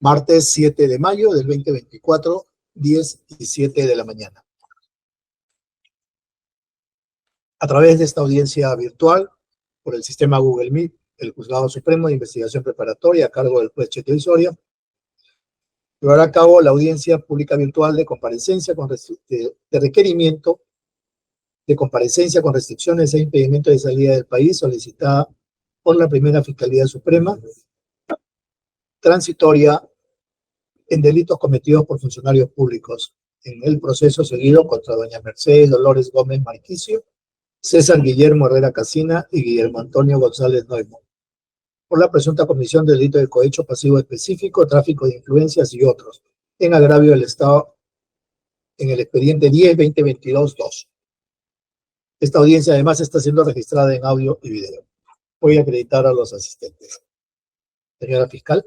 martes 7 de mayo del 2024, 10 y 7 de la mañana. A través de esta audiencia virtual, por el sistema Google Meet, el Juzgado Supremo de Investigación Preparatoria, a cargo del juez Cheto Isoria, llevará a cabo la audiencia pública virtual de comparecencia de requerimiento de comparecencia con restricciones e impedimento de salida del país solicitada por la Primera Fiscalía Suprema, transitoria en delitos cometidos por funcionarios públicos en el proceso seguido contra doña Mercedes Dolores Gómez Marquicio, César Guillermo Herrera Casina y Guillermo Antonio González Neumann, por la presunta comisión del delito de cohecho pasivo específico, tráfico de influencias y otros, en agravio del Estado en el expediente 10-2022-2. Esta audiencia además está siendo registrada en audio y video. Voy a acreditar a los asistentes. Señora fiscal.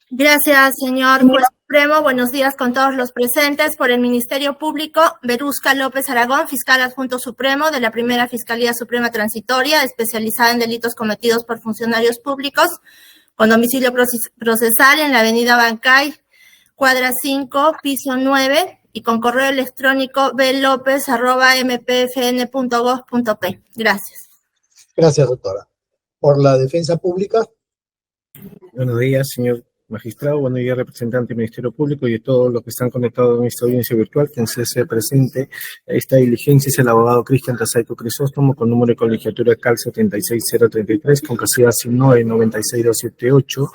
Gracias, señor juez supremo. Buenos días con todos los presentes. Por el Ministerio Público, Berusca López Aragón, fiscal adjunto supremo de la Primera Fiscalía Suprema Transitoria, especializada en delitos cometidos por funcionarios públicos, con domicilio procesal en la avenida Bancay, cuadra 5, piso 9, y con correo electrónico blopez@mpfn.gov.p. Gracias. Gracias, doctora. Por la defensa pública. Buenos días, señor magistrado. Buenos días, representante del Ministerio Público y de todos los que están conectados en esta audiencia virtual. Quien se hace presente a esta diligencia es el abogado Cristian Tasaico Crisóstomo, con número de colegiatura CAL 76033, con casilla 996-278.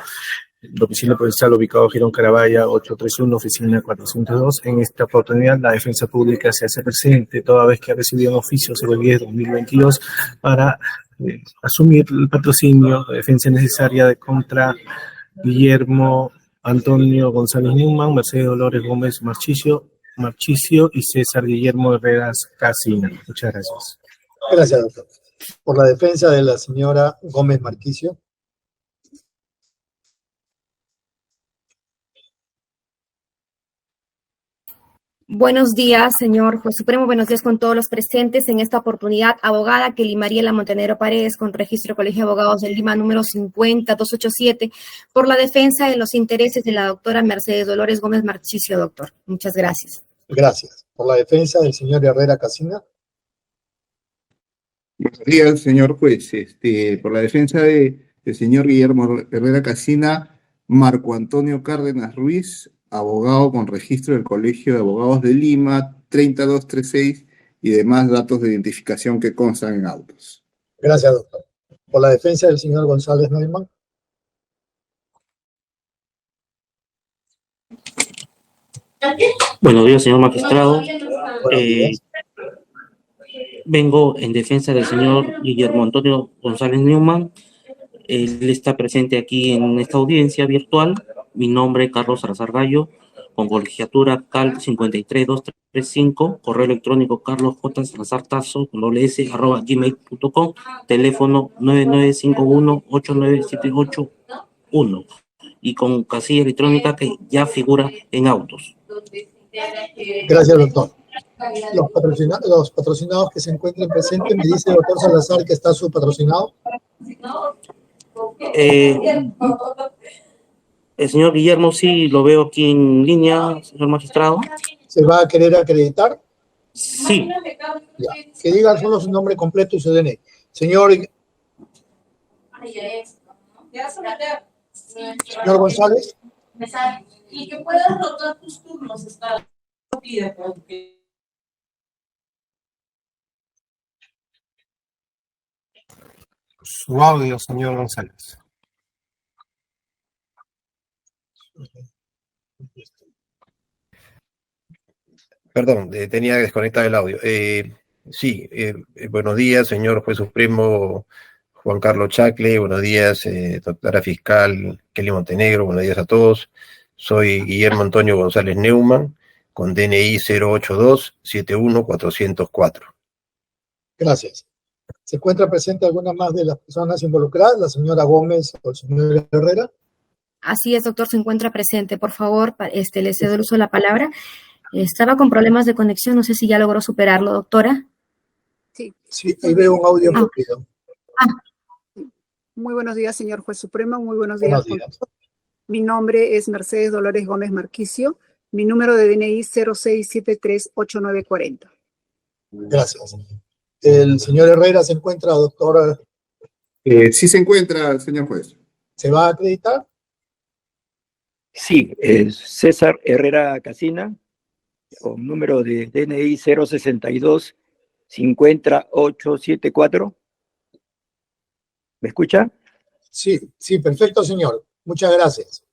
Domicilio provincial ubicado Girón Carabaya 831, oficina 402. En esta oportunidad, la defensa pública se hace presente toda vez que ha recibido un oficio 010-2022 para asumir el patrocinio de defensa necesaria contra Guillermo Antonio González Neumann, Mercedes Dolores Gómez Marchicio y César Guillermo Herrera Casina. Muchas gracias. Gracias, doctor. Por la defensa de la señora Gómez Marquicio. Buenos días, señor juez supremo. Buenos días con todos los presentes. En esta oportunidad, abogada Kelly Mariela Montenegro Paredes, con registro Colegio de Abogados de Lima, número 50287, por la defensa de los intereses de la doctora Mercedes Dolores Gómez Marchicio, doctor. Muchas gracias. Gracias. Por la defensa del señor Herrera Casina. Buenos días, señor juez. Por la defensa del señor Guillermo Herrera Casina, Marco Antonio Cárdenas Ruiz, abogado con registro del Colegio de Abogados de Lima, 3236, y demás datos de identificación que constan en autos. Gracias, doctor. Por la defensa del señor González Neumann. Buenos días, señor magistrado. Vengo en defensa del señor Guillermo Antonio González Neumann. Él está presente aquí en esta audiencia virtual. Mi nombre es Carlos Salazar Gallo, con colegiatura CAL 53235, correo electrónico carlosjsalazartazo@gmail.com, teléfono 9951-89781, y con casilla electrónica que ya figura en autos. Gracias, doctor. Los patrocinados que se encuentren presentes, me dice el doctor Salazar que está su patrocinado. El señor Guillermo, sí, lo veo aquí en línea, señor magistrado. ¿Se va a querer acreditar? Sí. Ya. Que diga solo su nombre completo y su DNI. Señor González. Y que puedas rotar tus turnos, está pide porque... Su audio, señor González. Perdón, tenía desconectado el audio. Buenos días, señor juez supremo Juan Carlos Chacle. Buenos días, doctora fiscal Kelly Montenegro. Buenos días a todos. Soy Guillermo Antonio González Neumann, con DNI 082-71404. Gracias. ¿Se encuentra presente alguna más de las personas involucradas? ¿La señora Gómez o el señor Herrera? Así es, doctor, se encuentra presente. Por favor, le cedo el uso de la palabra. Estaba con problemas de conexión, no sé si ya logró superarlo, doctora. Sí, ahí veo un audio perdido. Muy buenos días, señor juez supremo. Muy buenos días. Mi nombre es Mercedes Dolores Gómez Marquicio. Mi número de DNI 06738940. Gracias. ¿El señor Herrera se encuentra, doctor? Sí se encuentra, señor juez. ¿Se va a acreditar? Sí, César Herrera Casina, con número de DNI 062 50874. ¿Me escucha? Sí, sí, perfecto, señor. Muchas gracias.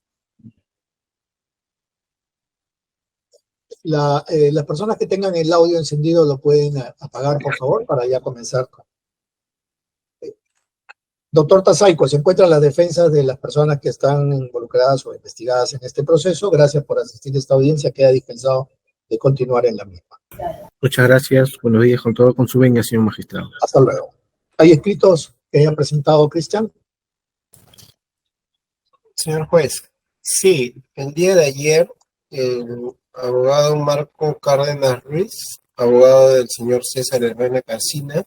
Las personas que tengan el audio encendido lo pueden apagar, por favor, para ya comenzar. Doctor Tazaico, se encuentran las defensas de las personas que están involucradas o investigadas en este proceso. Gracias por asistir a esta audiencia. Queda dispensado de continuar en la misma. Muchas gracias. Buenos días con todo. Con su venia, señor magistrado. Hasta luego. ¿Hay escritos que hayan presentado, Cristian? Señor juez, sí, el día de ayer el abogado Marco Cárdenas Ruiz, abogado del señor César Herrera Casina,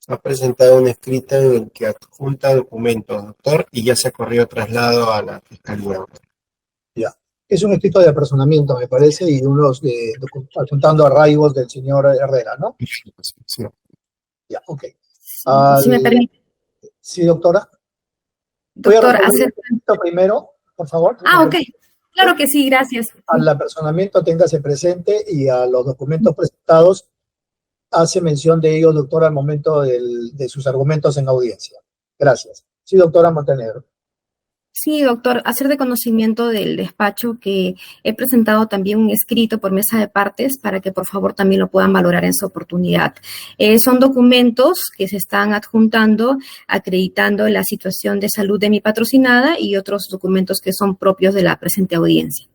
ha presentado un escrito en el que adjunta documentos, doctor, y ya se ha corrido traslado a la fiscalía. Ya. Es un escrito de apersonamiento, me parece, y unos adjuntando arraigos del señor Herrera, ¿no? Sí. Ya, ok. Si me permite. Sí, doctora. Doctor, hacer esto primero, por favor. Ok. Claro que sí, gracias. Al apersonamiento téngase presente y a los documentos presentados hace mención de ellos, doctora, al momento de sus argumentos en audiencia. Gracias. Sí, doctora Montenegro. Sí, doctor, hacer de conocimiento del despacho que he presentado también un escrito por mesa de partes para que por favor también lo puedan valorar en su oportunidad. Son documentos que se están adjuntando, acreditando la situación de salud de mi patrocinada y otros documentos que son propios de la presente audiencia.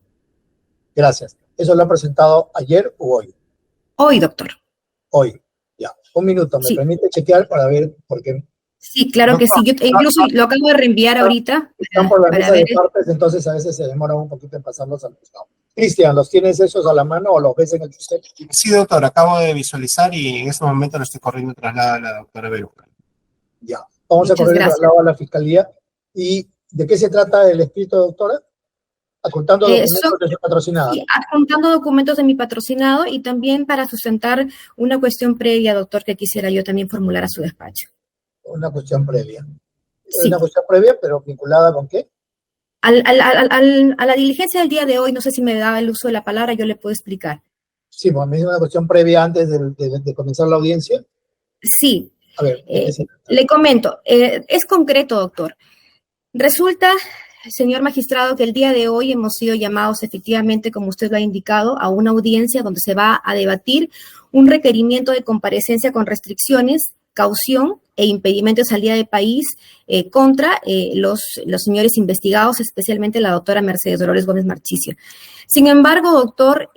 Gracias. ¿Eso lo ha presentado ayer o hoy? Hoy, doctor. Hoy. Ya. Un minuto. ¿Me permite chequear para ver por qué? Sí, claro que sí. Yo incluso lo acabo de reenviar ahorita. Están por la mesa de partes, entonces a veces se demora un poquito en pasarlos al juzgado. Cristian, ¿los tienes esos a la mano o los ves en el sistema? Sí, doctor, acabo de visualizar y en este momento lo estoy corriendo traslado a la doctora Berusca. Ya. Vamos a correr el traslado a la fiscalía. ¿Y de qué se trata el escrito, doctora? Adjuntando documentos de su patrocinada. Sí, adjuntando documentos de mi patrocinado y también para sustentar una cuestión previa, doctor, que quisiera yo también formular a su despacho. Una cuestión previa. Sí. Una cuestión previa, pero vinculada ¿con qué? A la diligencia del día de hoy, no sé si me da el uso de la palabra, yo le puedo explicar. Sí, pues me dice una cuestión previa antes de comenzar la audiencia. Sí. A ver, le comento, es concreto, doctor. Resulta, señor magistrado, que el día de hoy hemos sido llamados efectivamente, como usted lo ha indicado, a una audiencia donde se va a debatir un requerimiento de comparecencia con restricciones, caución e impedimento de salida de país contra los señores investigados, especialmente la doctora Mercedes Dolores Gómez Marquicio. Sin embargo, doctor,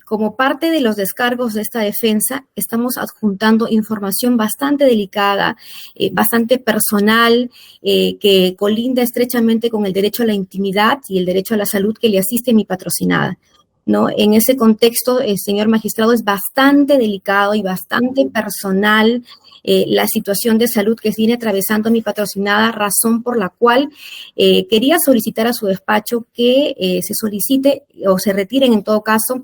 como parte de los descargos de esta defensa, estamos adjuntando información bastante delicada, bastante personal, que colinda estrechamente con el derecho a la intimidad y el derecho a la salud que le asiste a mi patrocinada, ¿no? En ese contexto, señor magistrado, es bastante delicado y bastante personal la situación de salud que viene atravesando mi patrocinada, razón por la cual quería solicitar a su despacho que se solicite o se retiren en todo caso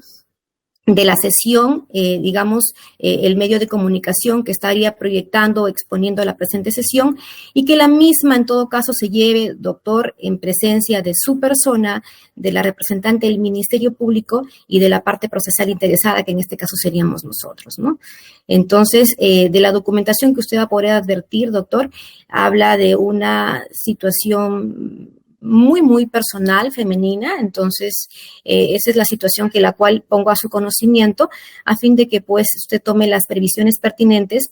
de la sesión, el medio de comunicación que estaría proyectando o exponiendo la presente sesión y que la misma en todo caso se lleve, doctor, en presencia de su persona, de la representante del Ministerio Público y de la parte procesal interesada, que en este caso seríamos nosotros, ¿no? Entonces, de la documentación que usted va a poder advertir, doctor, habla de una situación muy, muy personal, femenina, entonces esa es la situación que la cual pongo a su conocimiento a fin de que pues usted tome las previsiones pertinentes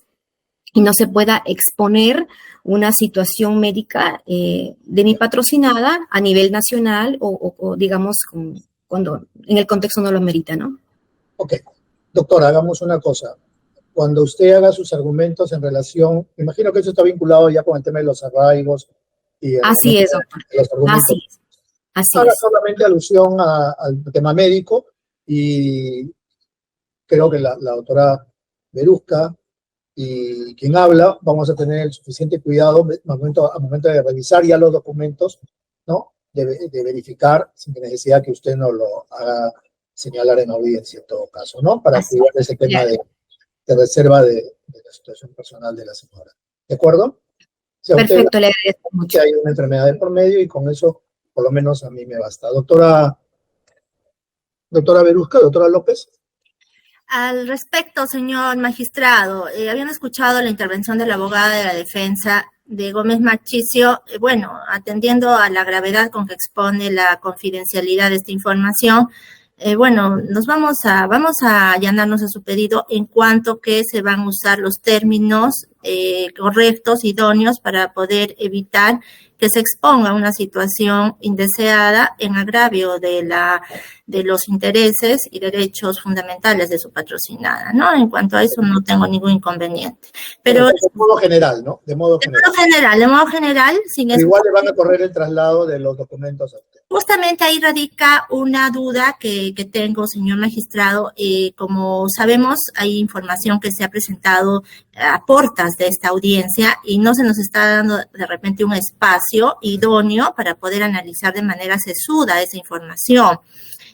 y no se pueda exponer una situación médica de mi patrocinada a nivel nacional o digamos, cuando en el contexto no lo amerita, ¿no? Ok. Doctora, hagamos una cosa. Cuando usted haga sus argumentos en relación, me imagino que eso está vinculado ya con el tema de los arraigos, Así es, doctor. Así haga es. solamente alusión al tema médico y creo que la doctora Berusca y quien habla vamos a tener el suficiente cuidado al momento de revisar ya los documentos, ¿no? de verificar sin necesidad que usted no lo haga señalar en audiencia en todo caso, ¿no? Para cuidar ese tema de reserva de la situación personal de la señora. ¿De acuerdo? O sea, Perfecto, le agradezco mucho. que hay una enfermedad de por medio y con eso, por lo menos a mí me basta. Doctora Berusca, doctora López. Al respecto, señor magistrado, habían escuchado la intervención de la abogada de la defensa de Gómez Marchicio. Bueno, atendiendo a la gravedad con que expone la confidencialidad de esta información, bueno, vamos a allanarnos a su pedido en cuanto que se van a usar los términos correctos, idóneos, para poder evitar que se exponga una situación indeseada en agravio de los intereses y derechos fundamentales de su patrocinada, ¿no? En cuanto a eso no tengo ningún inconveniente. Pero de modo general, ¿no? De modo general, sin pero igual le van a correr el traslado de los documentos a usted. Justamente ahí radica una duda que tengo, señor magistrado. Como sabemos, hay información que se ha presentado a portas de esta audiencia y no se nos está dando de repente un espacio idóneo para poder analizar de manera sesuda esa información.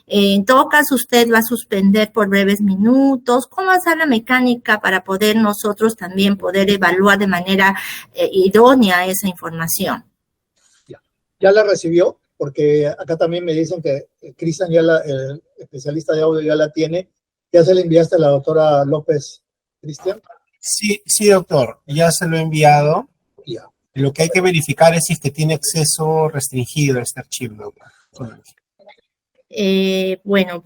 En todo caso, usted va a suspender por breves minutos. ¿Cómo va a ser la mecánica para poder nosotros también poder evaluar de manera idónea esa información? ¿Ya la recibió? Porque acá también me dicen que Cristian, el especialista de audio, ya la tiene. ¿Ya se le enviaste a la doctora López, Cristian? Sí, doctor, ya se lo he enviado. Ya. Lo que hay que verificar es si es que tiene acceso restringido a este archivo, doctor. Bueno,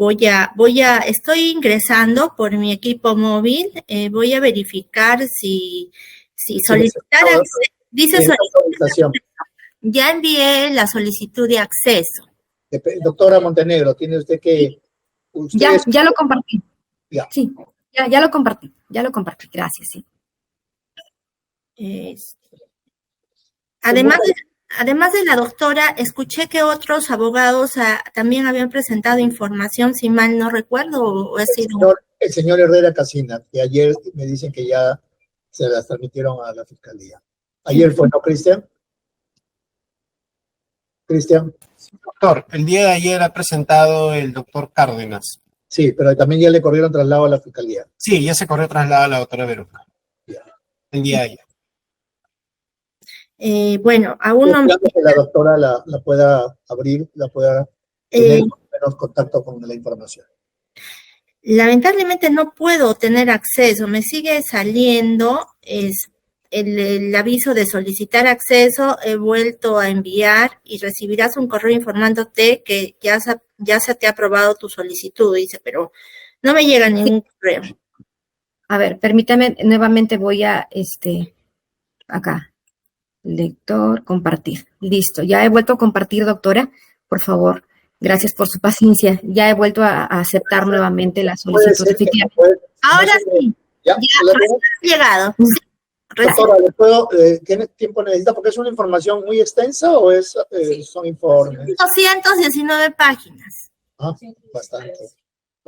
estoy ingresando por mi equipo móvil, voy a verificar si solicitar acceso. Dice solicitud. Ya envié la solicitud de acceso. Doctora Montenegro, tiene usted que... Ya lo compartí. Ya. Sí, ya lo compartí, gracias, sí. Además de la doctora, escuché que otros abogados también habían presentado información, si mal no recuerdo, o ha sido... El señor Herrera Casina, que ayer me dicen que ya se las transmitieron a la fiscalía. Ayer fue, ¿no, Cristian? Cristian. Doctor, el día de ayer ha presentado el doctor Cárdenas. Sí, pero también ya le corrieron traslado a la fiscalía. Sí, ya se corrió traslado a la doctora Berusca. El día de ayer. Bueno, aún no... que la doctora la pueda abrir, la pueda tener menos contacto con la información. Lamentablemente no puedo tener acceso, me sigue saliendo el aviso de solicitar acceso. He vuelto a enviar y recibirás un correo informándote que ya se te ha aprobado tu solicitud, dice, pero no me llega ningún correo. A ver, permítame, nuevamente voy a, acá, lector, compartir. Listo, ya he vuelto a compartir, doctora, por favor. Gracias por su paciencia. Ya he vuelto a aceptar nuevamente la solicitud. Ahora sí, ya ha llegado. Doctora, ¿qué tiempo necesita? Porque es una información muy extensa o son informes. 219 páginas. Ah, bastante.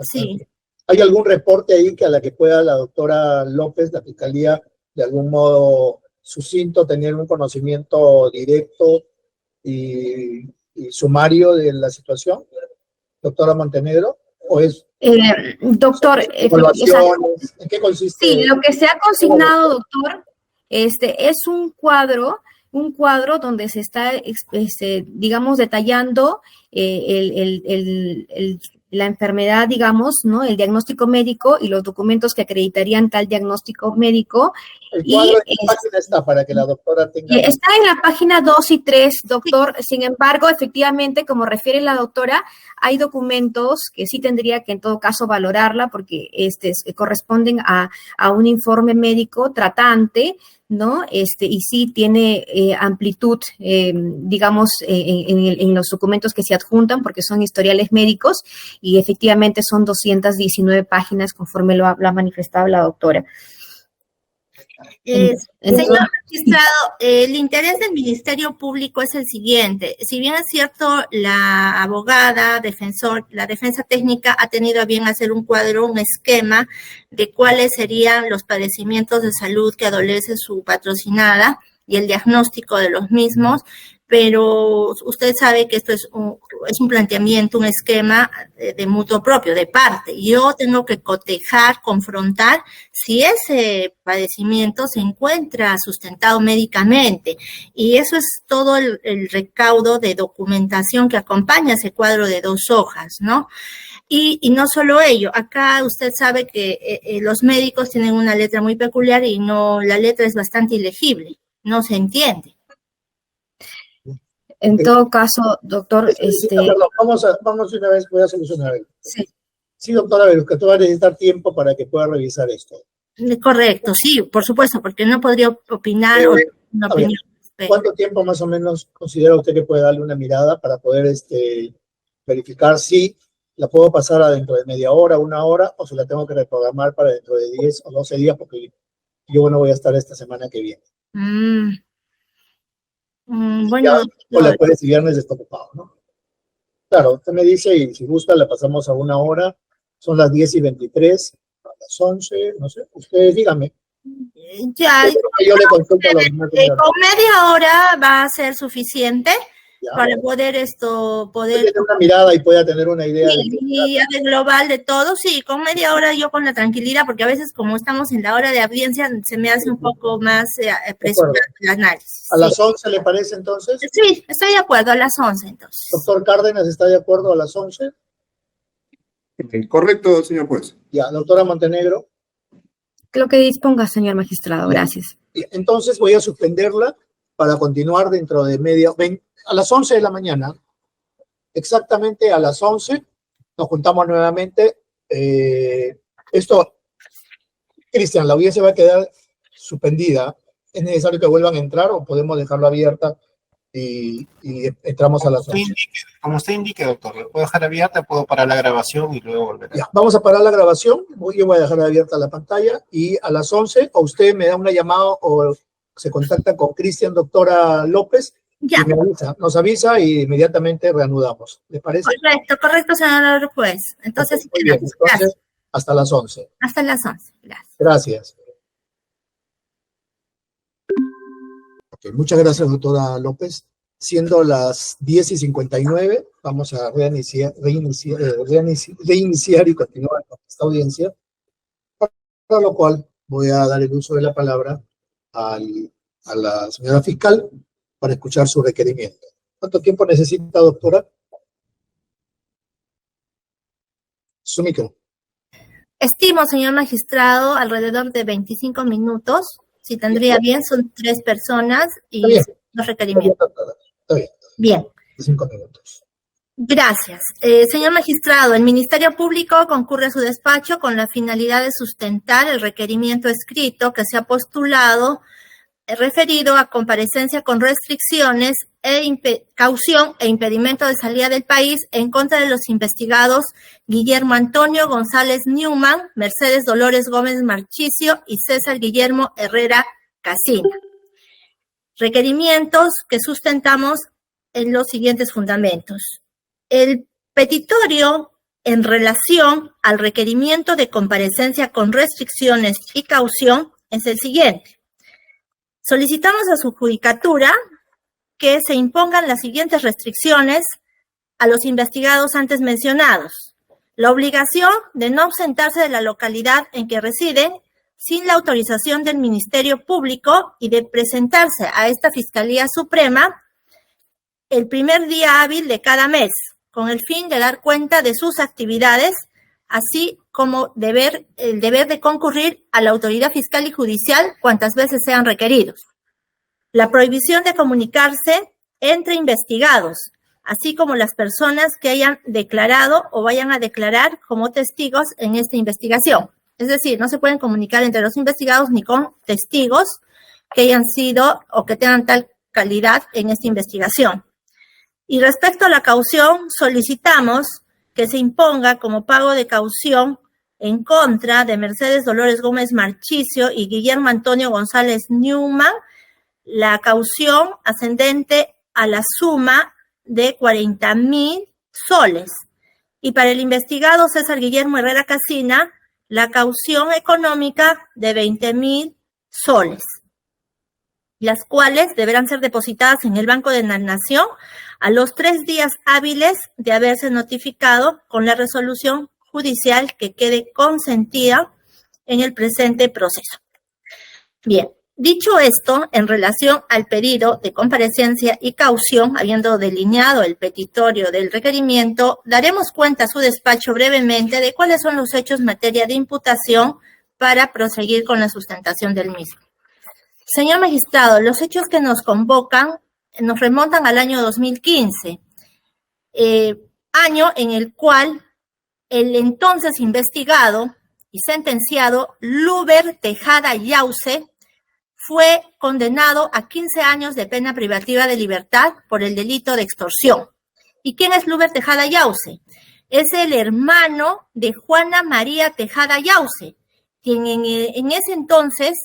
Sí. ¿Hay algún reporte ahí a la que pueda la doctora López, la fiscalía, de algún modo sucinto, tener un conocimiento directo y sumario de la situación? Doctora Montenegro, ¿o es doctor, evaluaciones? ¿En qué consiste? Sí, lo que se ha consignado, doctor, es un cuadro donde se está, digamos, detallando la enfermedad, digamos, ¿no? El diagnóstico médico y los documentos que acreditarían tal diagnóstico médico. ¿El cuadro en qué página está para que la doctora tenga? Está en la página 2 y 3, doctor. Sin embargo, efectivamente, como refiere la doctora, hay documentos que sí tendría que en todo caso valorarla porque corresponden a un informe médico tratante, ¿no? Y sí tiene amplitud, digamos, en los documentos que se adjuntan porque son historiales médicos y efectivamente son 219 páginas conforme lo ha manifestado la doctora. Señor magistrado, el interés del Ministerio Público es el siguiente. Si bien es cierto, la abogada, la defensa técnica ha tenido a bien hacer un cuadro, un esquema de cuáles serían los padecimientos de salud que adolece su patrocinada y el diagnóstico de los mismos, pero usted sabe que esto es un planteamiento, un esquema de mutuo propio, de parte. Yo tengo que cotejar, confrontar si ese padecimiento se encuentra sustentado médicamente, y eso es todo el recaudo de documentación que acompaña ese cuadro de 2 hojas, ¿no? Y no solo ello, acá usted sabe que los médicos tienen una letra muy peculiar y la letra es bastante ilegible, no se entiende. En todo caso, doctor, Perdón, vamos una vez, voy a solucionar algo. Sí. Sí, doctora Verusca, tú vas a necesitar tiempo para que pueda revisar esto. Correcto, sí, por supuesto, porque no podría opinar una opinión. ¿Cuánto tiempo más o menos considera usted que puede darle una mirada para poder verificar si la puedo pasar a dentro de media hora, 1 hora, o si la tengo que reprogramar para dentro de 10 o 12 días, porque yo no voy a estar esta semana que viene? Bueno, o la jueves y viernes está ocupado, ¿no? Claro, usted me dice, y si gusta, la pasamos a 1 hora, son las 10:23, a las 11, no sé, ustedes díganme. Ya, yo le consulto a los con media hora va a ser suficiente para poder tener una mirada y pueda tener una idea de global de todo. Sí, con media hora yo con la tranquilidad, porque a veces como estamos en la hora de audiencia se me hace un poco más presionante el análisis. ¿A las 11 le parece entonces? Sí, estoy de acuerdo, a las 11 entonces. Doctor Cárdenas, ¿está de acuerdo a las 11? Correcto, señor juez. Ya, doctora Montenegro. Lo que disponga, señor magistrado, gracias. Entonces voy a suspenderla para continuar dentro de a las 11 de la mañana, exactamente a las 11, nos juntamos nuevamente. Cristian, la audiencia va a quedar suspendida. ¿Es necesario que vuelvan a entrar o podemos dejarlo abierta y entramos a las 11? Como usted indique, doctor, lo puedo dejar abierta, puedo parar la grabación y luego volver. Ya, vamos a parar la grabación, yo voy a dejar abierta la pantalla y a las 11 o usted me da una llamada o se contacta con Cristian, doctora López, ya. Y nos avisa y inmediatamente reanudamos. ¿Les parece? Correcto, señor juez. Entonces, muy bien. Entonces, hasta las 11. Hasta las 11, gracias. Gracias. Okay, muchas gracias, doctora López. Siendo las 10:59, vamos a reiniciar y continuar con esta audiencia, para lo cual voy a dar el uso de la palabra a la señora fiscal para escuchar su requerimiento. ¿Cuánto tiempo necesita, doctora? Su micro. Estimo, señor magistrado, alrededor de 25 minutos. Si tendría bien, son 3 personas y 2 requerimientos. Está bien. Bien. 5 minutos. Gracias. Señor magistrado, el Ministerio Público concurre a su despacho con la finalidad de sustentar el requerimiento escrito que se ha postulado referido a comparecencia con restricciones, caución e impedimento de salida del país en contra de los investigados Guillermo Antonio González Newman, Mercedes Dolores Gómez Marchicio y César Guillermo Herrera Casina. Requerimientos que sustentamos en los siguientes fundamentos. El petitorio en relación al requerimiento de comparecencia con restricciones y caución es el siguiente. Solicitamos a su judicatura que se impongan las siguientes restricciones a los investigados antes mencionados. La obligación de no ausentarse de la localidad en que residen sin la autorización del Ministerio Público y de presentarse a esta Fiscalía Suprema el primer día hábil de cada mes, con el fin de dar cuenta de sus actividades, así como el deber de concurrir a la autoridad fiscal y judicial cuantas veces sean requeridos. La prohibición de comunicarse entre investigados, así como las personas que hayan declarado o vayan a declarar como testigos en esta investigación. Es decir, no se pueden comunicar entre los investigados ni con testigos que hayan sido o que tengan tal calidad en esta investigación. Y respecto a la caución, solicitamos que se imponga como pago de caución en contra de Mercedes Dolores Gómez Marchicio y Guillermo Antonio González Newman la caución ascendente a la suma de 40.000 soles. Y para el investigado César Guillermo Herrera Casina, la caución económica de 20.000 soles. las cuales deberán ser depositadas en el Banco de la Nación a los 3 días hábiles de haberse notificado con la resolución judicial que quede consentida en el presente proceso. Bien, dicho esto, en relación al pedido de comparecencia y caución, habiendo delineado el petitorio del requerimiento, daremos cuenta a su despacho brevemente de cuáles son los hechos en materia de imputación para proseguir con la sustentación del mismo. Señor magistrado, los hechos que nos convocan nos remontan al año 2015, año en el cual el entonces investigado y sentenciado Luber Tejada Yause fue condenado a 15 años de pena privativa de libertad por el delito de extorsión. ¿Y quién es Luber Tejada Yause? Es el hermano de Juana María Tejada Yause, quien en ese entonces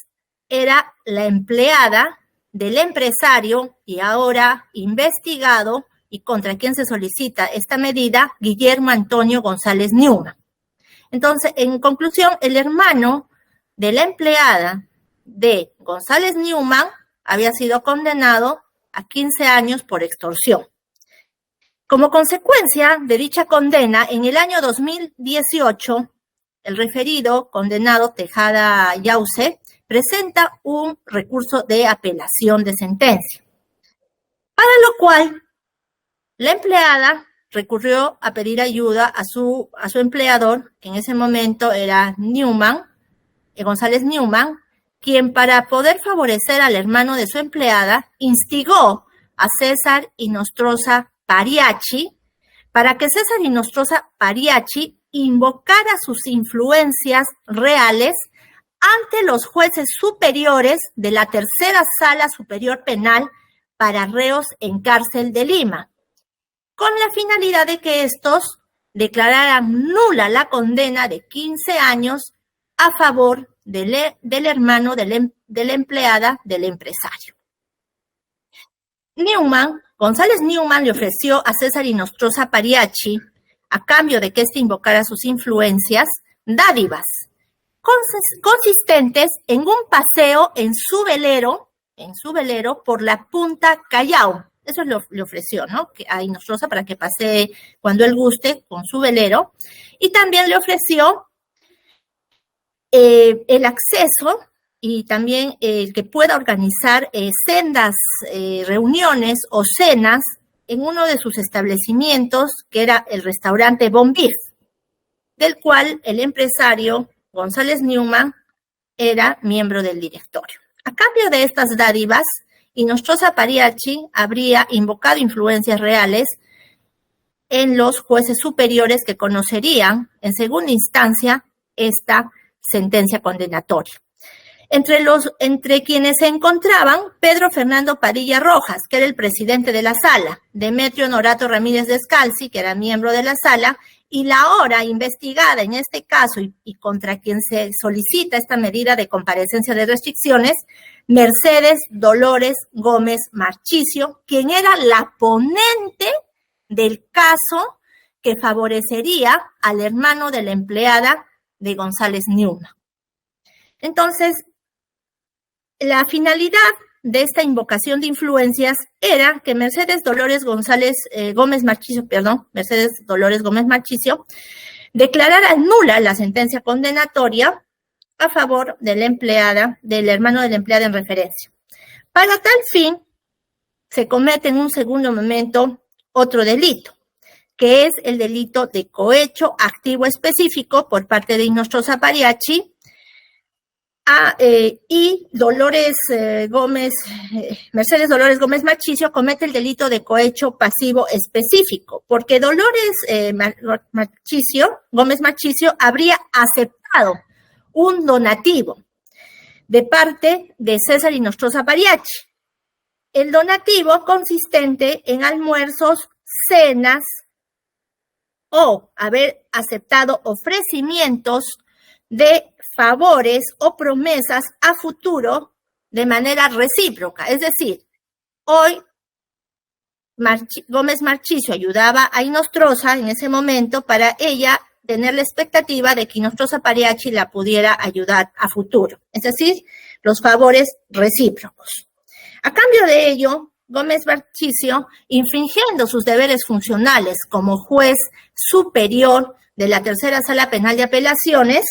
era la empleada del empresario y ahora investigado y contra quien se solicita esta medida, Guillermo Antonio González Newman. Entonces, en conclusión, el hermano de la empleada de González Newman había sido condenado a 15 años por extorsión. Como consecuencia de dicha condena, en el año 2018, el referido condenado Tejada Yause presenta un recurso de apelación de sentencia, para lo cual la empleada recurrió a pedir ayuda a su empleador, que en ese momento era González Newman, quien para poder favorecer al hermano de su empleada instigó a César Inostroza Pariachi para que César Inostroza Pariachi invocara sus influencias reales ante los jueces superiores de la Tercera Sala Superior Penal para reos en cárcel de Lima, con la finalidad de que estos declararan nula la condena de 15 años a favor del hermano de la empleada del empresario. González Newman le ofreció a César Inostroza Pariachi, a cambio de que éste invocara sus influencias, dádivas consistentes en un paseo en su velero por la Punta Callao. Eso le ofreció, ¿no? A Inostroza para que pasee cuando él guste con su velero. Y también le ofreció el acceso y también el que pueda organizar sendas reuniones o cenas en uno de sus establecimientos, que era el restaurante Bon Beef, del cual el empresario González Newman era miembro del directorio. A cambio de estas dádivas, Inostroza Pariachi habría invocado influencias reales en los jueces superiores que conocerían en segunda instancia esta sentencia condenatoria. Entre quienes se encontraban Pedro Fernando Padilla Rojas, que era el presidente de la sala, Demetrio Honorato Ramírez Descalzi, que era miembro de la sala, y la ahora investigada en este caso y contra quien se solicita esta medida de comparecencia de restricciones, Mercedes Dolores Gómez Marchicio, quien era la ponente del caso que favorecería al hermano de la empleada de González Newman. Entonces, la finalidad de esta invocación de influencias era que Mercedes Dolores Gómez Marchicio declarara nula la sentencia condenatoria a favor de la empleada, del hermano de la empleada en referencia. Para tal fin, se comete en un segundo momento otro delito, que es el delito de cohecho activo específico por parte de Inostroza Pariachi y Mercedes Dolores Gómez Marchicio comete el delito de cohecho pasivo específico, porque Dolores Gómez Marchicio habría aceptado un donativo de parte de César Inostroza Pariachi. El donativo consistente en almuerzos, cenas o haber aceptado ofrecimientos de favores o promesas a futuro de manera recíproca. Es decir, hoy Gómez Marchicio ayudaba a Inostroza en ese momento para ella tener la expectativa de que Inostroza Pariachi la pudiera ayudar a futuro. Es decir, los favores recíprocos. A cambio de ello, Gómez Marchisio, infringiendo sus deberes funcionales como juez superior de la Tercera Sala Penal de Apelaciones,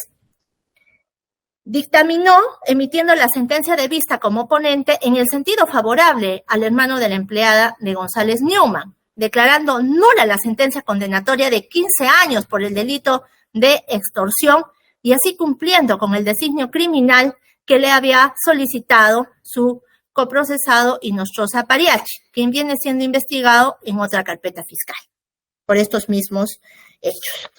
dictaminó emitiendo la sentencia de vista como ponente en el sentido favorable al hermano de la empleada de González Newman, declarando nula la sentencia condenatoria de 15 años por el delito de extorsión y así cumpliendo con el designio criminal que le había solicitado su coprocesado Inostroza Pariachi, quien viene siendo investigado en otra carpeta fiscal por estos mismos hechos.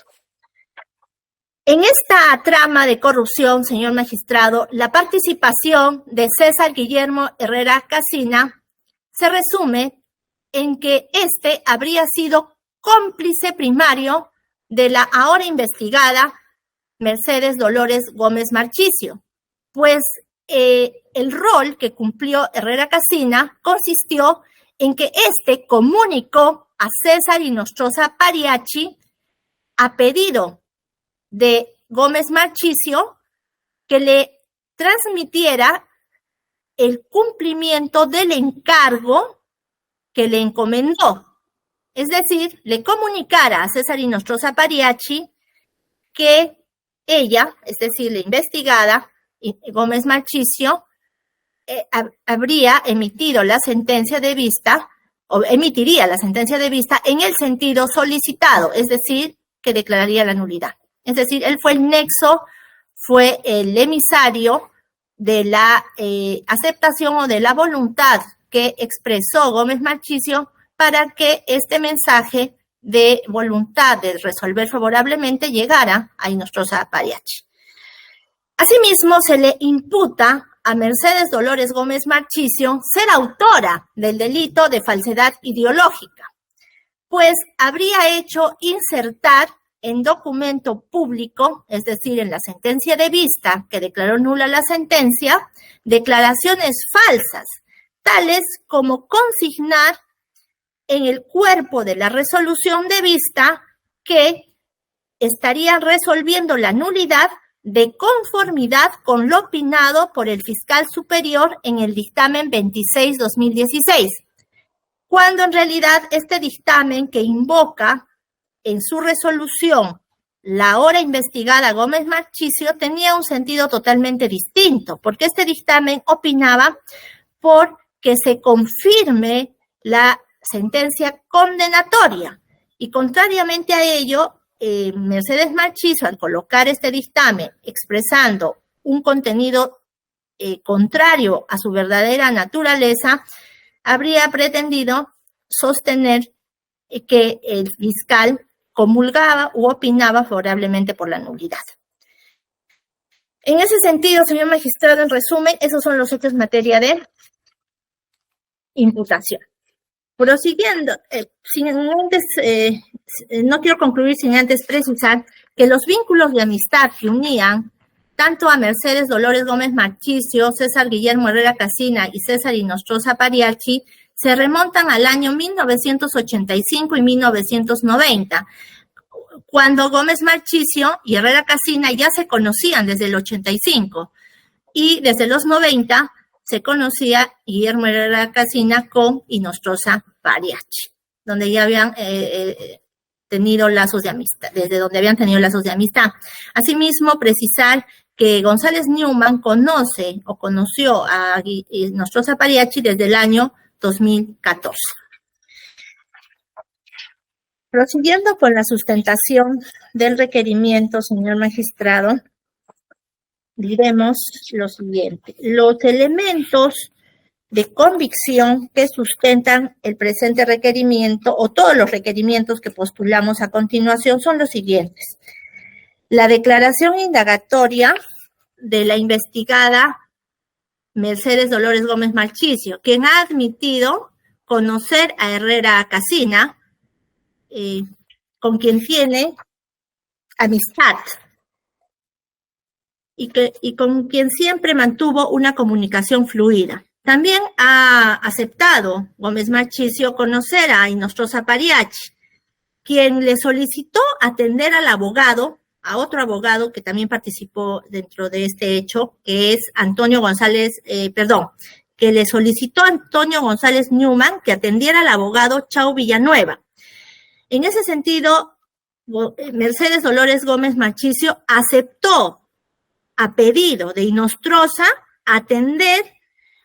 En esta trama de corrupción, señor magistrado, la participación de César Guillermo Herrera Casina se resume en que éste habría sido cómplice primario de la ahora investigada Mercedes Dolores Gómez Marchisio, pues el rol que cumplió Herrera Casina consistió en que éste comunicó a César Inostroza Pariachi a pedido de Gómez Marchisio que le transmitiera el cumplimiento del encargo que le encomendó. Es decir, le comunicara a César Inostroza Pariachi que ella, es decir, la investigada, Gómez Marchisio, habría emitido la sentencia de vista, o emitiría la sentencia de vista en el sentido solicitado, es decir, que declararía la nulidad. Es decir, él fue el nexo, fue el emisario de la aceptación o de la voluntad que expresó Gómez Marchisio para que este mensaje de voluntad de resolver favorablemente llegara a Inostroza Pariachi. Asimismo, se le imputa a Mercedes Dolores Gómez Marchisio ser autora del delito de falsedad ideológica, pues habría hecho insertar en documento público, es decir, en la sentencia de vista que declaró nula la sentencia, declaraciones falsas, tales como consignar en el cuerpo de la resolución de vista que estarían resolviendo la nulidad de conformidad con lo opinado por el fiscal superior en el dictamen 26/2016, cuando en realidad este dictamen que invoca en su resolución la ahora investigada Gómez Marchisio tenía un sentido totalmente distinto, porque este dictamen opinaba por que se confirme la sentencia condenatoria y contrariamente a ello, Mercedes Marchisio, al colocar este dictamen expresando un contenido contrario a su verdadera naturaleza, habría pretendido sostener que el fiscal comulgaba u opinaba favorablemente por la nulidad. En ese sentido, señor magistrado, en resumen, esos son los hechos en materia de imputación. Prosiguiendo, no quiero concluir sin antes precisar que los vínculos de amistad que unían tanto a Mercedes Dolores Gómez Marchisio, César Guillermo Herrera Casina y César Inostroza Pariachi se remontan al año 1985 y 1990, cuando Gómez Marchisio y Herrera Casina ya se conocían desde el 85 y desde los 90 se conocía Guillermo Herrera Casina con Inostroza Pariachi, donde ya habían tenido lazos de amistad, desde donde habían tenido lazos de amistad. Asimismo, precisar que González Newman conoce o conoció a Inostroza Pariachi desde el año 2014. Prosiguiendo con la sustentación del requerimiento, señor magistrado, diremos lo siguiente. Los elementos de convicción que sustentan el presente requerimiento o todos los requerimientos que postulamos a continuación son los siguientes. La declaración indagatoria de la investigada Mercedes Dolores Gómez Marchisio, quien ha admitido conocer a Herrera Casina, con quien tiene amistad y con quien siempre mantuvo una comunicación fluida. También ha aceptado Gómez Marchisio conocer a Inostroza Pariachi, quien le solicitó atender al abogado, a otro abogado que también participó dentro de este hecho, que es que le solicitó a Antonio González Newman que atendiera al abogado Chao Villanueva. En ese sentido, Mercedes Dolores Gómez Marchicio aceptó, a pedido de Inostroza, atender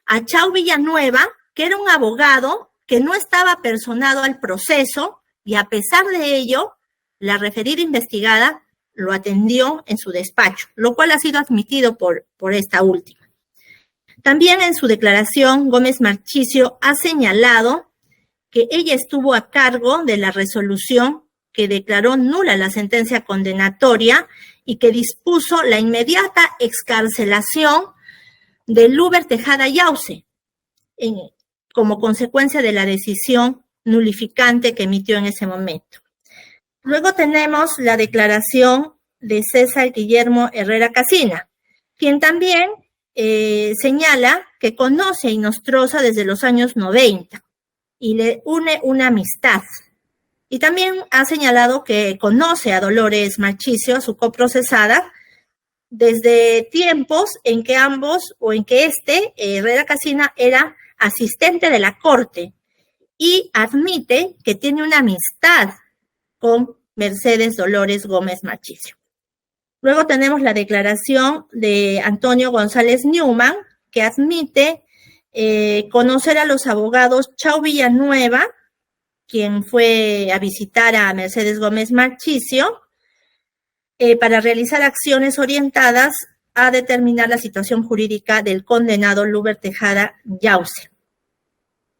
a Chao Villanueva, que era un abogado que no estaba personado al proceso, y a pesar de ello, la referida investigada lo atendió en su despacho, lo cual ha sido admitido por esta última. También en su declaración, Gómez Marchicio ha señalado que ella estuvo a cargo de la resolución que declaró nula la sentencia condenatoria y que dispuso la inmediata excarcelación de Luber Tejada Yause, como consecuencia de la decisión nulificante que emitió en ese momento. Luego tenemos la declaración de César Guillermo Herrera Casina, quien también señala que conoce a Inostroza desde los años 90 y le une una amistad. Y también ha señalado que conoce a Dolores Marchicio, a su coprocesada, desde tiempos en que ambos, o en que Herrera Casina, era asistente de la corte, y admite que tiene una amistad con Mercedes Dolores Gómez Marchicio. Luego tenemos la declaración de Antonio González Newman, que admite conocer a los abogados Chao Villanueva, quien fue a visitar a Mercedes Gómez Marchicio, para realizar acciones orientadas a determinar la situación jurídica del condenado Luber Tejada Yause,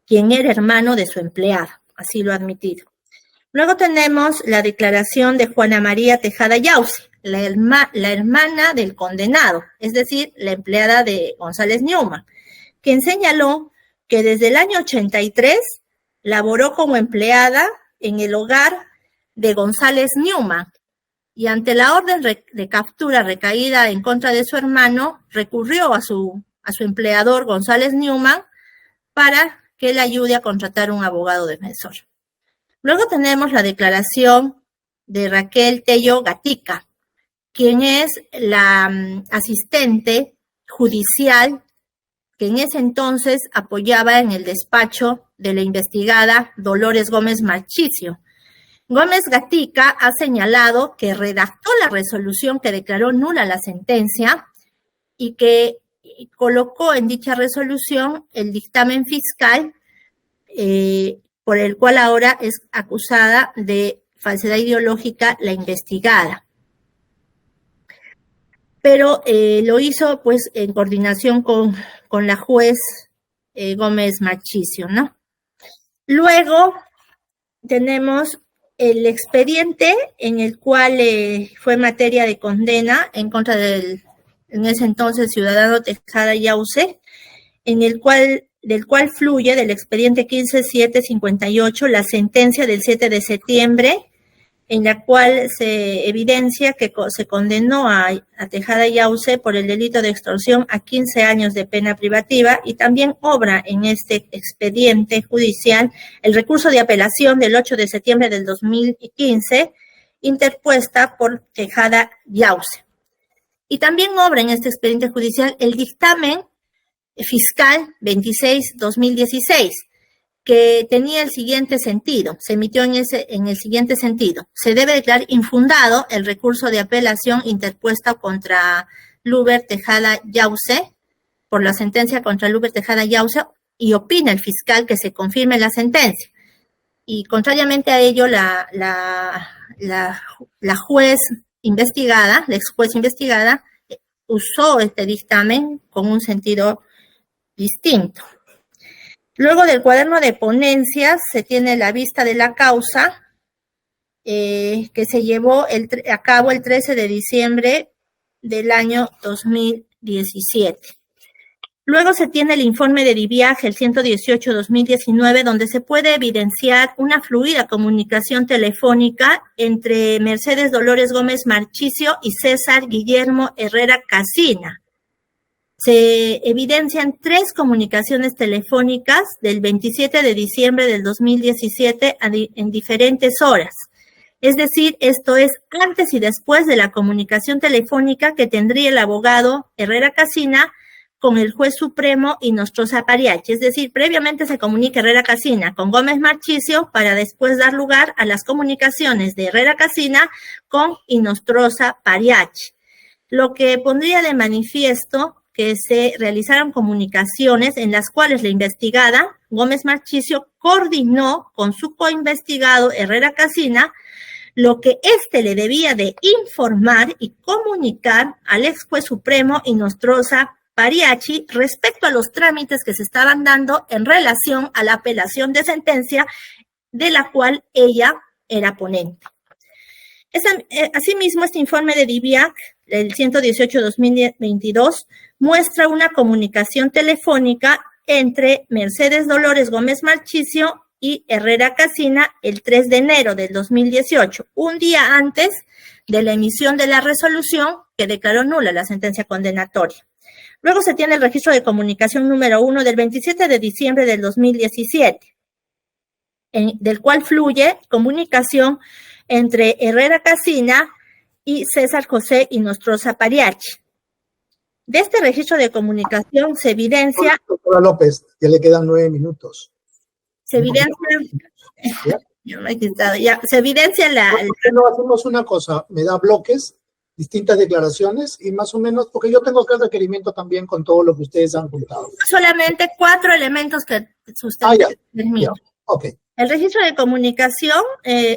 quien era hermano de su empleada, así lo ha admitido. Luego tenemos la declaración de Juana María Tejada Yause, la hermana del condenado, es decir, la empleada de González Newman, quien señaló que desde el año 83 laboró como empleada en el hogar de González Newman, y ante la orden de captura recaída en contra de su hermano, recurrió a su empleador González Newman para que le ayude a contratar un abogado defensor. Luego tenemos la declaración de Raquel Tello Gatica, quien es la asistente judicial que en ese entonces apoyaba en el despacho de la investigada Dolores Gómez Marchicio. Gómez Gatica ha señalado que redactó la resolución que declaró nula la sentencia y que colocó en dicha resolución el dictamen fiscal por el cual ahora es acusada de falsedad ideológica la investigada. Pero lo hizo pues en coordinación con la juez Gómez Marchicio, ¿no? Luego tenemos el expediente en el cual fue materia de condena en contra del, en ese entonces, ciudadano Tejada Yause, del cual fluye del expediente 15758 la sentencia del 7 de septiembre, en la cual se evidencia que se condenó a Tejada Yause por el delito de extorsión a 15 años de pena privativa, y también obra en este expediente judicial el recurso de apelación del 8 de septiembre del 2015, interpuesta por Tejada Yause. Y también obra en este expediente judicial el dictamen fiscal 26-2016, que tenía el siguiente sentido, se emitió en el siguiente sentido: se debe declarar infundado el recurso de apelación interpuesta contra Luber Tejada Yause, por la sentencia contra Luber Tejada Yause, y opina el fiscal que se confirme la sentencia. Y contrariamente a ello, la juez investigada, la ex juez investigada, usó este dictamen con un sentido distinto. Luego del cuaderno de ponencias se tiene la vista de la causa que se llevó a cabo el 13 de diciembre del año 2017. Luego se tiene el informe de DIVIAJ, el 118-2019, donde se puede evidenciar una fluida comunicación telefónica entre Mercedes Dolores Gómez Marchicio y César Guillermo Herrera Casina. Se evidencian 3 comunicaciones telefónicas del 27 de diciembre del 2017 en diferentes horas. Es decir, esto es antes y después de la comunicación telefónica que tendría el abogado Herrera Casina con el juez supremo Inostroza Pariachi. Es decir, previamente se comunica Herrera Casina con Gómez Marchicio para después dar lugar a las comunicaciones de Herrera Casina con Inostroza Pariachi. Lo que pondría de manifiesto que se realizaron comunicaciones en las cuales la investigada, Gómez Marchicio, coordinó con su coinvestigado Herrera Casina lo que éste le debía de informar y comunicar al ex juez supremo Inostroza Pariachi respecto a los trámites que se estaban dando en relación a la apelación de sentencia de la cual ella era ponente. Asimismo, este informe de DIVIAC, el 118-2022, muestra una comunicación telefónica entre Mercedes Dolores Gómez Marchicio y Herrera Casina el 3 de enero del 2018, un día antes de la emisión de la resolución que declaró nula la sentencia condenatoria. Luego se tiene el registro de comunicación número 1 del 27 de diciembre del 2017, del cual fluye comunicación entre Herrera Casina y César José Inostroza Pariachi. De este registro de comunicación se evidencia... Doctora López, ya le quedan 9 minutos. Se evidencia... se evidencia la... ¿Por qué no hacemos una cosa? Me da bloques, distintas declaraciones y más o menos, porque yo tengo que el requerimiento también con todo lo que ustedes han juntado. Solamente 4 elementos que sustentan el mío. Ok. El registro de comunicación,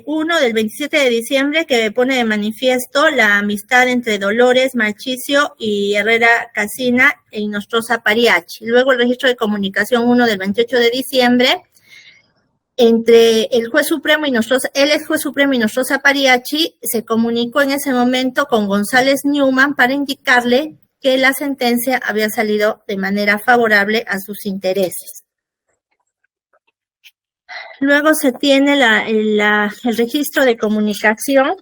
uno del 27 de diciembre, que pone de manifiesto la amistad entre Dolores Marchicio y Herrera Casina e Inostroza Pariachi. Luego el registro de comunicación 1 del 28 de diciembre, entre el juez supremo Inostroza, el ex juez supremo Inostroza Pariachi se comunicó en ese momento con González Newman para indicarle que la sentencia había salido de manera favorable a sus intereses. Luego se tiene el registro de comunicación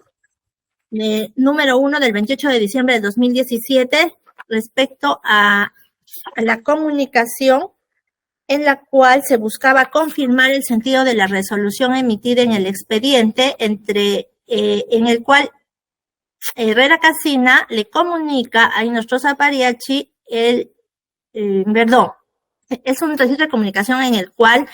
número 1 del 28 de diciembre del 2017 respecto a la comunicación en la cual se buscaba confirmar el sentido de la resolución emitida en el expediente en el cual Herrera Casina le comunica a Inostroza Pariachi es un registro de comunicación en el cual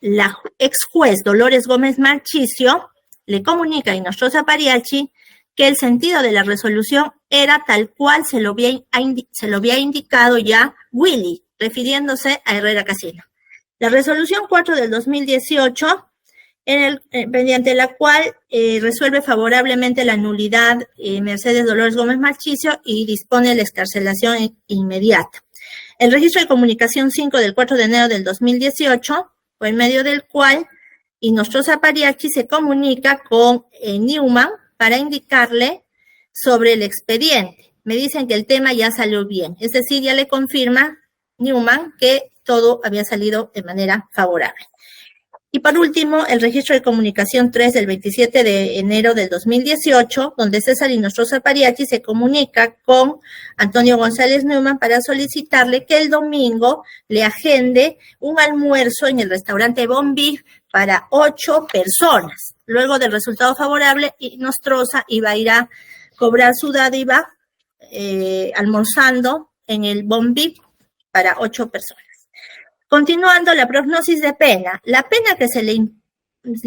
la ex juez Dolores Gómez Marchicio le comunica a Inostroza Pariachi que el sentido de la resolución era tal cual se lo había indicado ya Willy, refiriéndose a Herrera Casina. La resolución 4 del 2018, mediante la cual resuelve favorablemente la nulidad Mercedes Dolores Gómez Marchicio y dispone la excarcelación inmediata. El registro de comunicación 5 del 4 de enero del 2018, por medio del cual Inostroza Pariachi se comunica con Newman para indicarle sobre el expediente. Me dicen que el tema ya salió bien, es decir, ya le confirma Newman que todo había salido de manera favorable. Y por último, el registro de comunicación 3 del 27 de enero del 2018, donde César Inostroza Pariachi se comunica con Antonio González Newman para solicitarle que el domingo le agende un almuerzo en el restaurante Bon Beef para 8 personas. Luego del resultado favorable, Inostroza iba a ir a cobrar su dádiva almorzando en el Bon Beef para 8 personas. Continuando, la prognosis de pena. La pena que se le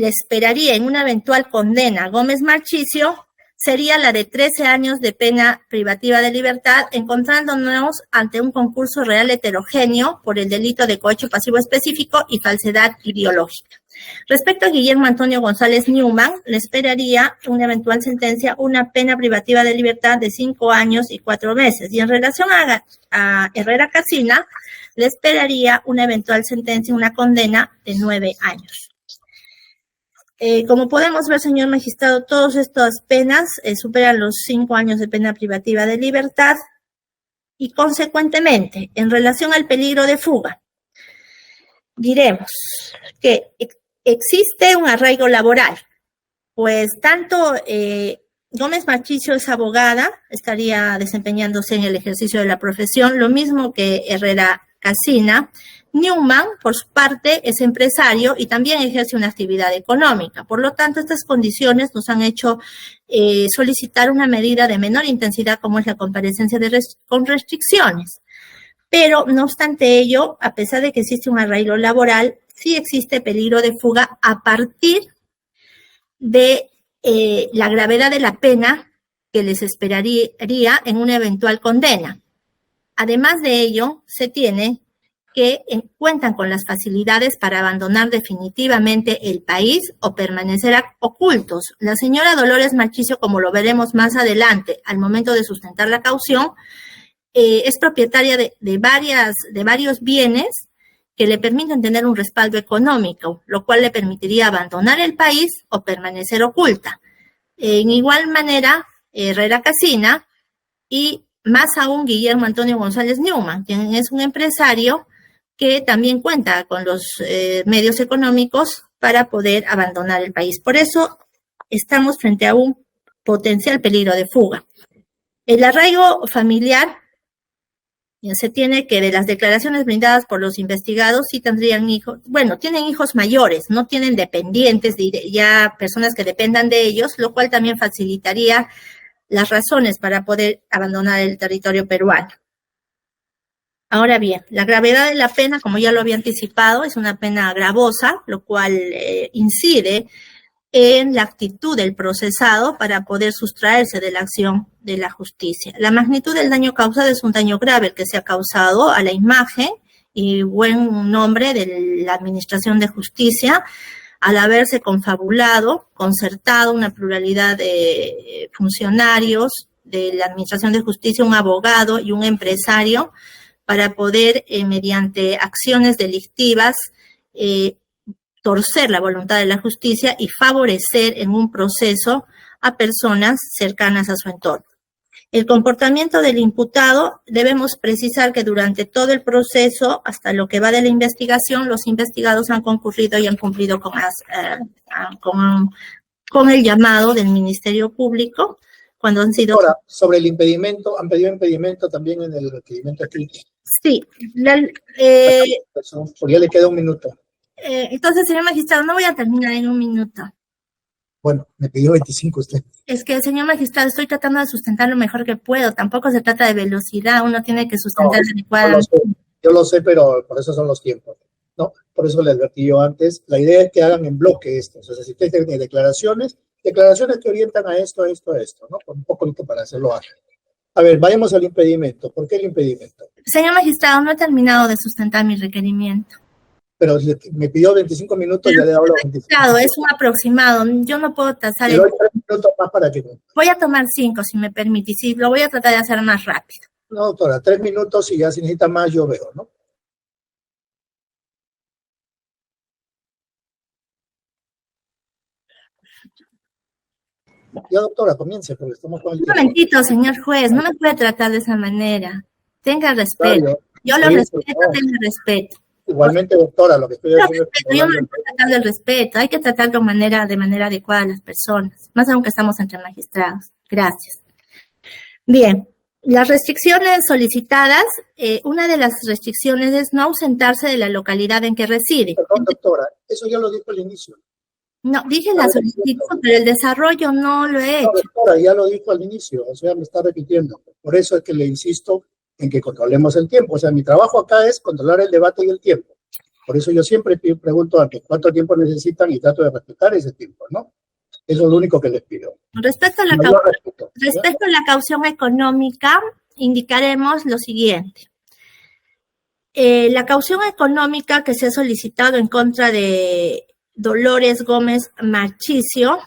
esperaría en una eventual condena a Gómez Marchicio sería la de 13 años de pena privativa de libertad, encontrándonos ante un concurso real heterogéneo por el delito de cohecho pasivo específico y falsedad ideológica. Respecto a Guillermo Antonio González Newman, le esperaría una eventual sentencia, una pena privativa de libertad de 5 años y 4 meses. Y en relación a Herrera Casina, le esperaría una eventual sentencia, una condena de 9 años. Como podemos ver, señor magistrado, todas estas penas superan los 5 años de pena privativa de libertad y, consecuentemente, en relación al peligro de fuga, diremos que existe un arraigo laboral, pues tanto Gómez Marchicio es abogada, estaría desempeñándose en el ejercicio de la profesión, lo mismo que Herrera Casina. Newman, por su parte, es empresario y también ejerce una actividad económica. Por lo tanto, estas condiciones nos han hecho solicitar una medida de menor intensidad como es la comparecencia con restricciones. Pero, no obstante ello, a pesar de que existe un arraigo laboral, sí existe peligro de fuga a partir de la gravedad de la pena que les esperaría en una eventual condena. Además de ello, se tiene que cuentan con las facilidades para abandonar definitivamente el país o permanecer ocultos. La señora Dolores Marchicio, como lo veremos más adelante, al momento de sustentar la caución, es propietaria de varios bienes que le permiten tener un respaldo económico, lo cual le permitiría abandonar el país o permanecer oculta. En igual manera, Herrera Casina y más aún Guillermo Antonio González Newman, quien es un empresario que también cuenta con los medios económicos para poder abandonar el país. Por eso estamos frente a un potencial peligro de fuga. El arraigo familiar, se tiene que de las declaraciones brindadas por los investigados sí tendrían hijos, bueno, tienen hijos mayores, no tienen dependientes, ya personas que dependan de ellos, lo cual también facilitaría las razones para poder abandonar el territorio peruano. Ahora bien, la gravedad de la pena, como ya lo había anticipado, es una pena gravosa, lo cual incide en la actitud del procesado para poder sustraerse de la acción de la justicia. La magnitud del daño causado es un daño grave el que se ha causado a la imagen y buen nombre de la Administración de Justicia al haberse confabulado, concertado una pluralidad de funcionarios de la Administración de Justicia, un abogado y un empresario para poder, mediante acciones delictivas, torcer la voluntad de la justicia y favorecer en un proceso a personas cercanas a su entorno. El comportamiento del imputado, debemos precisar que durante todo el proceso, hasta lo que va de la investigación, los investigados han concurrido y han cumplido con el llamado del Ministerio Público cuando han sido... Ahora, sobre el impedimento, ¿han pedido impedimento también en el requerimiento escrito? Sí. Porque ya le queda un minuto. Entonces, señor magistrado, no voy a terminar en un minuto. Bueno, me pidió 25 usted. Es que, señor magistrado, estoy tratando de sustentar lo mejor que puedo. Tampoco se trata de velocidad, uno tiene que sustentar adecuadamente. Yo lo sé, pero por eso son los tiempos, ¿no? Por eso le advertí yo antes. La idea es que hagan en bloque esto. O sea, si usted tiene declaraciones que orientan a esto, ¿no? Con un poco para hacerlo ágil. A ver, vayamos al impedimento. ¿Por qué el impedimento? Señor magistrado, no he terminado de sustentar mi requerimiento. Pero me pidió 25 minutos y ya le hablo 25. Claro, es un aproximado. Yo no puedo tasar. Pero hay 3 minutos más para que... Voy a tomar 5, si me permite, y si lo voy a tratar de hacer más rápido. No, doctora, 3 minutos y ya si necesita más yo veo, ¿no? Ya, doctora, comience, porque estamos con el tiempo. Un momentito, señor juez, no me puede tratar de esa manera. Tenga respeto. Yo lo respeto, tenga respeto. Igualmente, doctora, lo que estoy haciendo yo no estoy tratando del respeto. Hay que tratar de manera adecuada a las personas, más aún que estamos entre magistrados. Gracias. Bien, las restricciones solicitadas, una de las restricciones es no ausentarse de la localidad en que reside. Perdón, doctora, eso ya lo dijo al inicio. No, dije la solicitud, pero el desarrollo no lo he hecho. No, doctora, ya lo dijo al inicio, o sea, me está repitiendo. Por eso es que le insisto en que controlemos el tiempo. O sea, mi trabajo acá es controlar el debate y el tiempo. Por eso yo siempre pregunto antes cuánto tiempo necesitan y trato de respetar ese tiempo, ¿no? Eso es lo único que les pido. Respecto a la caución económica, indicaremos lo siguiente. La caución económica que se ha solicitado en contra de Dolores Gómez Marchicio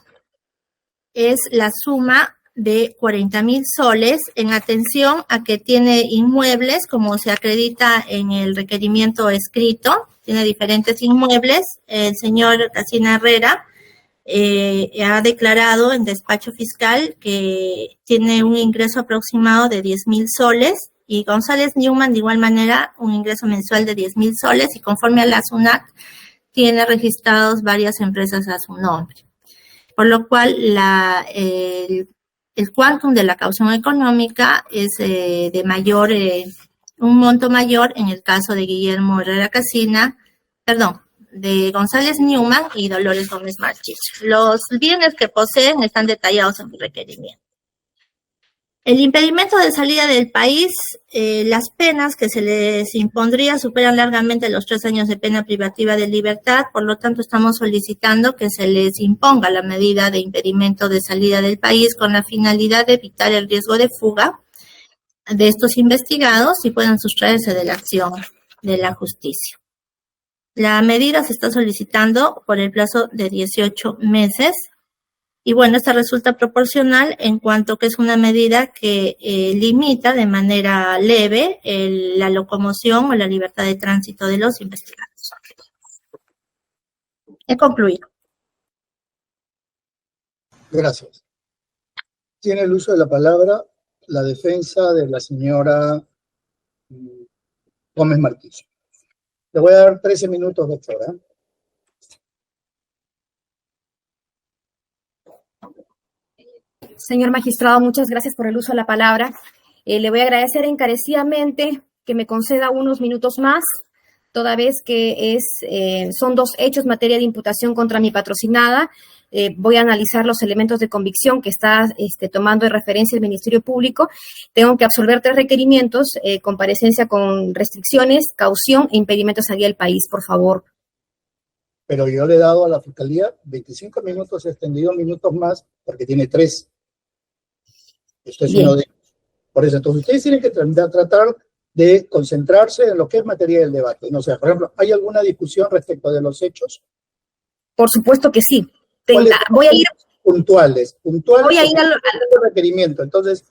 es la suma de 40,000 soles en atención a que tiene inmuebles, como se acredita en el requerimiento escrito, tiene diferentes inmuebles. El señor Casina Herrera ha declarado en despacho fiscal que tiene un ingreso aproximado de 10,000 soles y González Newman de igual manera un ingreso mensual de 10,000 soles y conforme a la SUNAT tiene registrados varias empresas a su nombre. Por lo cual el quantum de la caución económica es de mayor un monto mayor en el caso de Guillermo Herrera Casina, de González Newman y Dolores Gómez Marchicio. Los bienes que poseen están detallados en mi requerimiento. El impedimento de salida del país, las penas que se les impondría superan largamente los 3 años de pena privativa de libertad, por lo tanto estamos solicitando que se les imponga la medida de impedimento de salida del país con la finalidad de evitar el riesgo de fuga de estos investigados y puedan sustraerse de la acción de la justicia. La medida se está solicitando por el plazo de 18 meses. Y bueno, esta resulta proporcional en cuanto que es una medida que limita de manera leve la locomoción o la libertad de tránsito de los investigados. He concluido. Gracias. Tiene el uso de la palabra la defensa de la señora Gómez Marquicio. Le voy a dar 13 minutos, doctora. Señor magistrado, muchas gracias por el uso de la palabra. Le voy a agradecer encarecidamente que me conceda unos minutos más, toda vez que son 2 hechos materia de imputación contra mi patrocinada. Voy a analizar los elementos de convicción que está tomando de referencia el Ministerio Público. Tengo que absolver 3 requerimientos, comparecencia con restricciones, caución e impedimento de salida del país, por favor. Pero yo le he dado a la Fiscalía 25 minutos, he extendido minutos más porque tiene 3. Esto es uno de ellos. Por eso, entonces ustedes tienen que tratar de concentrarse en lo que es materia del debate. No sé, por ejemplo, ¿hay alguna discusión respecto de los hechos? Por supuesto que sí. Voy a ir puntuales. Voy a ir al requerimiento. Entonces,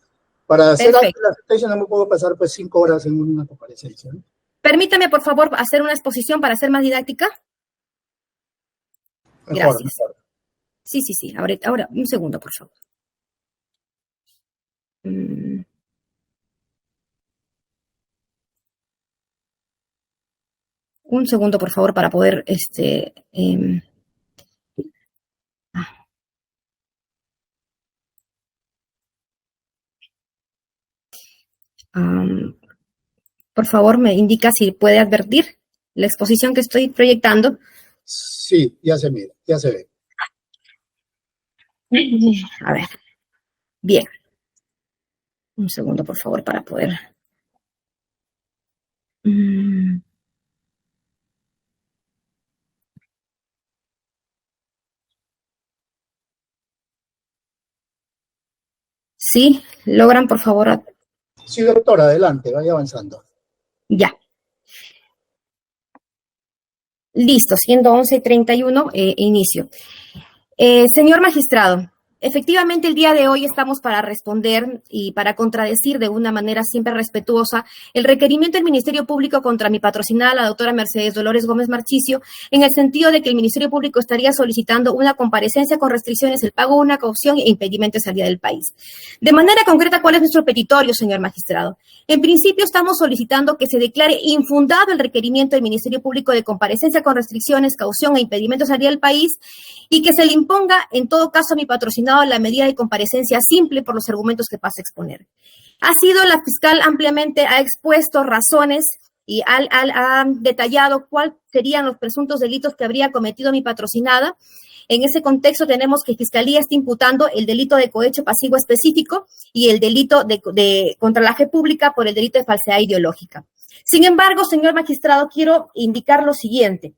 para hacer la asistencia no me puedo pasar pues 5 horas en una comparecencia, ¿no? Permítame, por favor, hacer una exposición para ser más didáctica. Gracias. Mejor. Sí. Ahora, un segundo, por favor. Un segundo, por favor, para poder, por favor, me indica si puede advertir la exposición que estoy proyectando. Sí, ya se mira, ya se ve. A ver. Bien. Un segundo, por favor, para poder. Sí, logran, por favor. Sí, doctora, adelante, vaya avanzando. Ya. Listo, siendo 11:31, inicio. Señor magistrado, efectivamente el día de hoy estamos para responder y para contradecir de una manera siempre respetuosa el requerimiento del Ministerio Público contra mi patrocinada, la doctora Mercedes Dolores Gómez Marchicio, en el sentido de que el Ministerio Público estaría solicitando una comparecencia con restricciones, el pago de una caución e impedimento de salida del país. De manera concreta, ¿cuál es nuestro petitorio, señor magistrado? En principio estamos solicitando que se declare infundado el requerimiento del Ministerio Público de comparecencia con restricciones, caución e impedimento de salida del país y que se le imponga, en todo caso, a mi patrocinado la medida de comparecencia simple por los argumentos que pasa a exponer. Ha sido la fiscal ampliamente, ha expuesto razones y ha detallado cuáles serían los presuntos delitos que habría cometido mi patrocinada. En ese contexto tenemos que Fiscalía está imputando el delito de cohecho pasivo específico y el delito de contra la fe pública por el delito de falsedad ideológica. Sin embargo, señor magistrado, quiero indicar lo siguiente.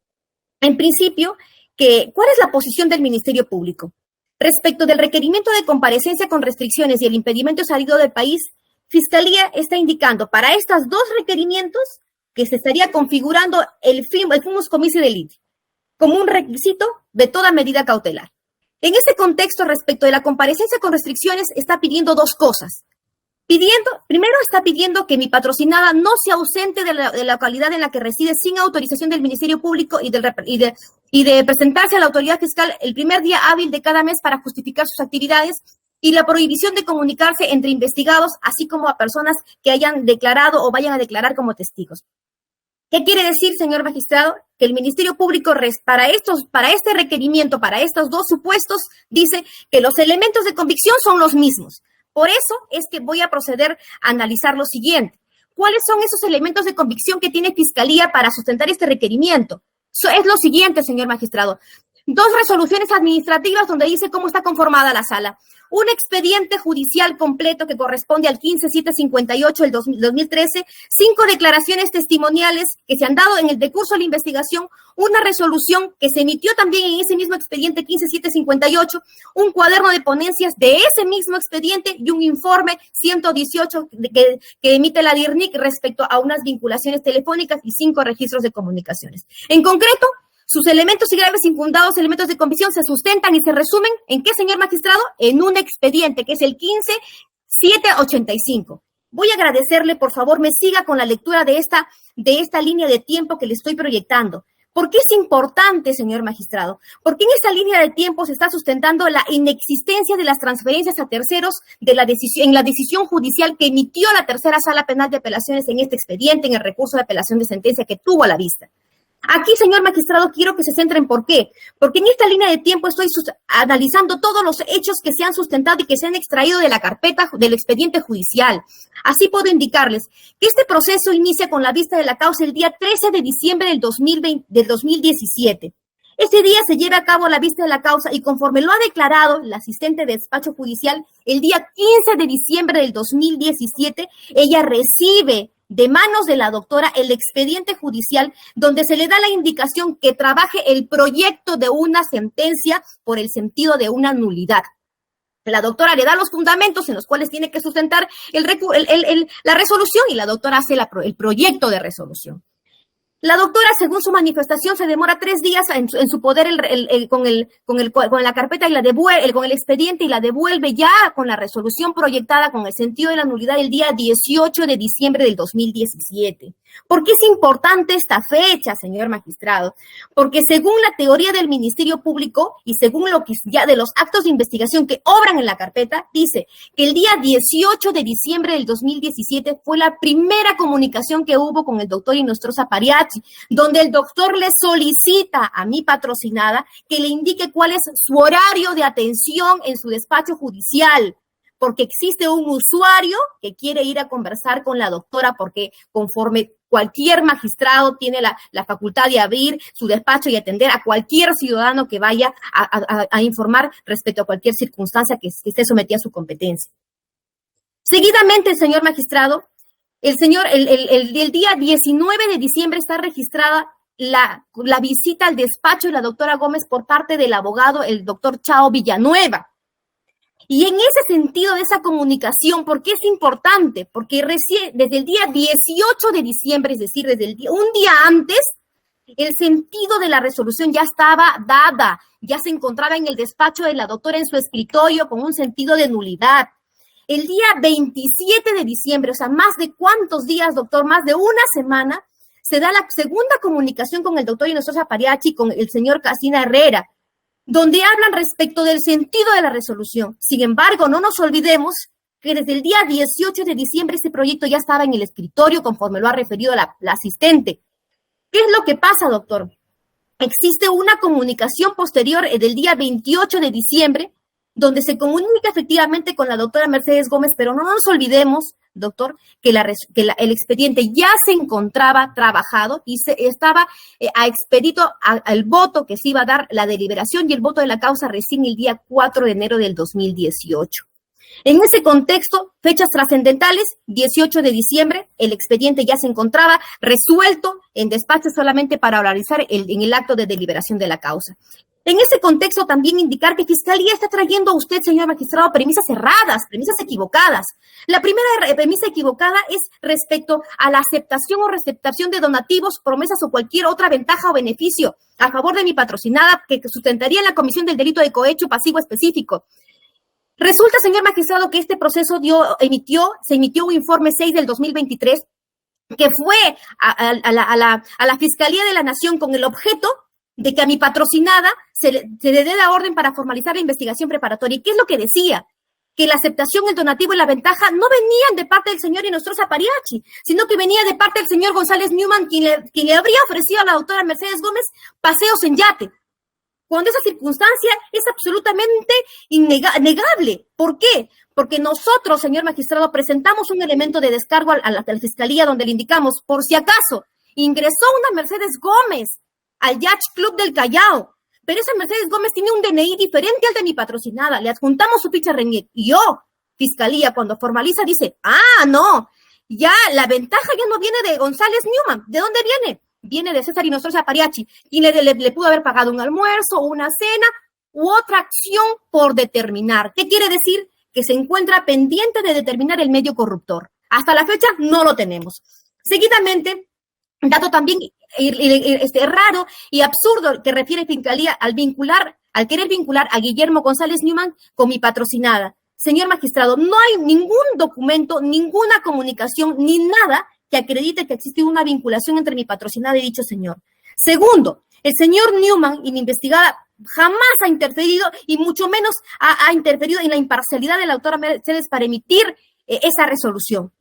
En principio, ¿cuál es la posición del Ministerio Público? Respecto del requerimiento de comparecencia con restricciones y el impedimento de salida del país, Fiscalía está indicando para estos 2 requerimientos que se estaría configurando el fumus comissi delicti como un requisito de toda medida cautelar. En este contexto, respecto de la comparecencia con restricciones, está pidiendo 2 cosas. Primero está pidiendo que mi patrocinada no se ausente de la localidad en la que reside sin autorización del Ministerio Público y de presentarse a la autoridad fiscal el primer día hábil de cada mes para justificar sus actividades y la prohibición de comunicarse entre investigados, así como a personas que hayan declarado o vayan a declarar como testigos. ¿Qué quiere decir, señor magistrado? Que el Ministerio Público para este requerimiento, para estos 2 supuestos, dice que los elementos de convicción son los mismos. Por eso es que voy a proceder a analizar lo siguiente. ¿Cuáles son esos elementos de convicción que tiene Fiscalía para sustentar este requerimiento? Es lo siguiente, señor magistrado. 2 resoluciones administrativas donde dice cómo está conformada la sala. Un expediente judicial completo que corresponde al 15758 del 2013, 5 declaraciones testimoniales que se han dado en el decurso de la investigación, una resolución que se emitió también en ese mismo expediente 15758, un cuaderno de ponencias de ese mismo expediente y un informe 118 que emite la DIRNIC respecto a unas vinculaciones telefónicas y 5 registros de comunicaciones. En concreto, sus elementos y graves infundados elementos de convicción se sustentan y se resumen ¿en qué, señor magistrado? En un expediente que es el 15785. Voy a agradecerle, por favor, me siga con la lectura de esta línea de tiempo que le estoy proyectando. ¿Por qué es importante, señor magistrado? Porque en esta línea de tiempo se está sustentando la inexistencia de las transferencias a terceros en la decisión judicial que emitió la tercera sala penal de apelaciones en este expediente, en el recurso de apelación de sentencia que tuvo a la vista. Aquí, señor magistrado, quiero que se centren ¿por qué? Porque en esta línea de tiempo estoy analizando todos los hechos que se han sustentado y que se han extraído de la carpeta del expediente judicial. Así puedo indicarles que este proceso inicia con la vista de la causa el día 13 de diciembre del 2017. Este día se lleva a cabo la vista de la causa y conforme lo ha declarado la asistente de despacho judicial, el día 15 de diciembre del 2017, ella recibe de manos de la doctora el expediente judicial donde se le da la indicación que trabaje el proyecto de una sentencia por el sentido de una nulidad. La doctora le da los fundamentos en los cuales tiene que sustentar la resolución y la doctora hace el proyecto de resolución. La doctora, según su manifestación, se demora 3 días en su poder con la carpeta y la devuelve, con el expediente y la devuelve ya con la resolución proyectada con el sentido de la nulidad el día 18 de diciembre del 2017. ¿Por qué es importante esta fecha, señor magistrado? Porque según la teoría del Ministerio Público y según lo que ya de los actos de investigación que obran en la carpeta, dice que el día 18 de diciembre del 2017 fue la primera comunicación que hubo con el doctor Inostroza Pariachi, donde el doctor le solicita a mi patrocinada que le indique cuál es su horario de atención en su despacho judicial, porque existe un usuario que quiere ir a conversar con la doctora porque conforme cualquier magistrado tiene la facultad de abrir su despacho y atender a cualquier ciudadano que vaya a informar respecto a cualquier circunstancia que esté sometida a su competencia. Seguidamente, señor magistrado, el día 19 de diciembre está registrada la visita al despacho de la doctora Gómez por parte del abogado, el doctor Chao Villanueva. Y en ese sentido de esa comunicación, ¿por qué es importante? Porque desde el día 18 de diciembre, es decir, un día antes, el sentido de la resolución ya estaba dada, ya se encontraba en el despacho de la doctora en su escritorio con un sentido de nulidad. El día 27 de diciembre, o sea, ¿más de cuántos días, doctor? Más de una semana, se da la segunda comunicación con el doctor Inostroza Pariachi y con el señor Casina Herrera, donde hablan respecto del sentido de la resolución. Sin embargo, no nos olvidemos que desde el día 18 de diciembre este proyecto ya estaba en el escritorio, conforme lo ha referido la asistente. ¿Qué es lo que pasa, doctor? Existe una comunicación posterior del día 28 de diciembre, donde se comunica efectivamente con la doctora Mercedes Gómez, pero no nos olvidemos, doctor, que el expediente ya se encontraba trabajado y estaba expedito al voto que se iba a dar la deliberación y el voto de la causa recién el día 4 de enero del 2018. En ese contexto, fechas trascendentales, 18 de diciembre, el expediente ya se encontraba resuelto en despacho solamente para oralizar en el acto de deliberación de la causa. En ese contexto, también indicar que Fiscalía está trayendo a usted, señor magistrado, premisas erradas, premisas equivocadas. La primera premisa equivocada es respecto a la aceptación o receptación de donativos, promesas o cualquier otra ventaja o beneficio a favor de mi patrocinada que sustentaría en la comisión del delito de cohecho pasivo específico. Resulta, señor magistrado, que este proceso se emitió un informe 6 del 2023 que fue a la Fiscalía de la Nación con el objeto de que a mi patrocinada se le dé la orden para formalizar la investigación preparatoria. ¿Y qué es lo que decía? Que la aceptación, el donativo y la ventaja no venían de parte del señor Inostroza Pariachi, sino que venía de parte del señor González Newman, quien le habría ofrecido a la doctora Mercedes Gómez paseos en yate. cuando esa circunstancia es absolutamente innegable. ¿Por qué? Porque nosotros, señor magistrado, presentamos un elemento de descargo a la Fiscalía donde le indicamos, por si acaso, ingresó una Mercedes Gómez al Yacht Club del Callao, pero esa Mercedes Gómez tiene un DNI diferente al de mi patrocinada, le adjuntamos su ficha RENIEC, y yo, Fiscalía, cuando formaliza, dice, no, ya la ventaja ya no viene de González Newman. ¿De dónde viene? Viene de César Inostroza Pariachi, quien le pudo haber pagado un almuerzo, una cena u otra acción por determinar. ¿Qué quiere decir? Que se encuentra pendiente de determinar el medio corruptor. Hasta la fecha no lo tenemos. Seguidamente, dato también raro y absurdo que refiere Fiscalía al querer vincular a Guillermo González Newman con mi patrocinada. Señor magistrado, no hay ningún documento, ninguna comunicación, ni nada que acredite que existe una vinculación entre mi patrocinada y dicho señor. Segundo, el señor Newman y mi investigada jamás ha interferido y mucho menos ha interferido en la imparcialidad de la autora Mercedes para emitir esa resolución.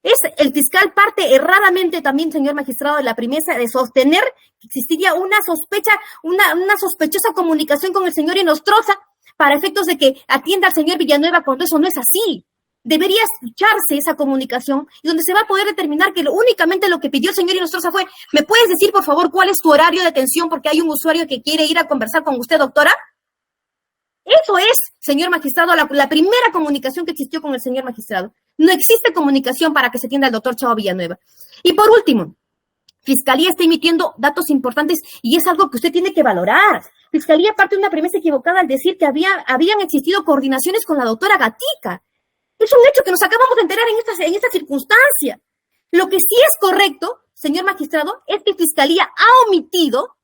El fiscal parte erradamente también, señor magistrado, de la premisa de sostener que existiría una sospecha, una sospechosa comunicación con el señor Inostroza para efectos de que atienda al señor Villanueva cuando eso no es así. Debería escucharse esa comunicación y donde se va a poder determinar que únicamente lo que pidió el señor Inostroza fue, ¿me puedes decir, por favor, cuál es tu horario de atención porque hay un usuario que quiere ir a conversar con usted, doctora? Eso es, señor magistrado, la primera comunicación que existió con el señor magistrado. No existe comunicación para que se atienda al doctor Chavo Villanueva. Y por último, Fiscalía está emitiendo datos importantes y es algo que usted tiene que valorar. Fiscalía parte de una premisa equivocada al decir que habían existido coordinaciones con la doctora Gatica. Es un hecho que nos acabamos de enterar en esta circunstancia. Lo que sí es correcto, señor magistrado, es que Fiscalía ha omitido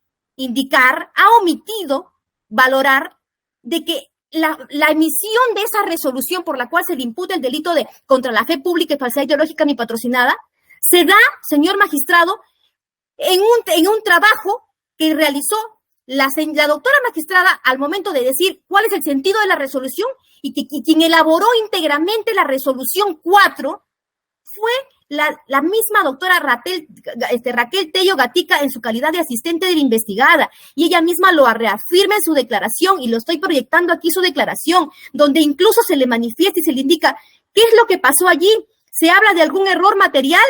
valorar de que la emisión de esa resolución por la cual se le imputa el delito de contra la fe pública y falsedad ideológica a mi patrocinada, se da, señor magistrado, en un trabajo que realizó la doctora magistrada al momento de decir cuál es el sentido de la resolución y que quien elaboró íntegramente la resolución 4 fue la misma doctora Raquel Tello Gatica en su calidad de asistente de la investigada, y ella misma lo reafirma en su declaración, y lo estoy proyectando aquí su declaración, donde incluso se le manifiesta y se le indica qué es lo que pasó allí. Se habla de algún error material.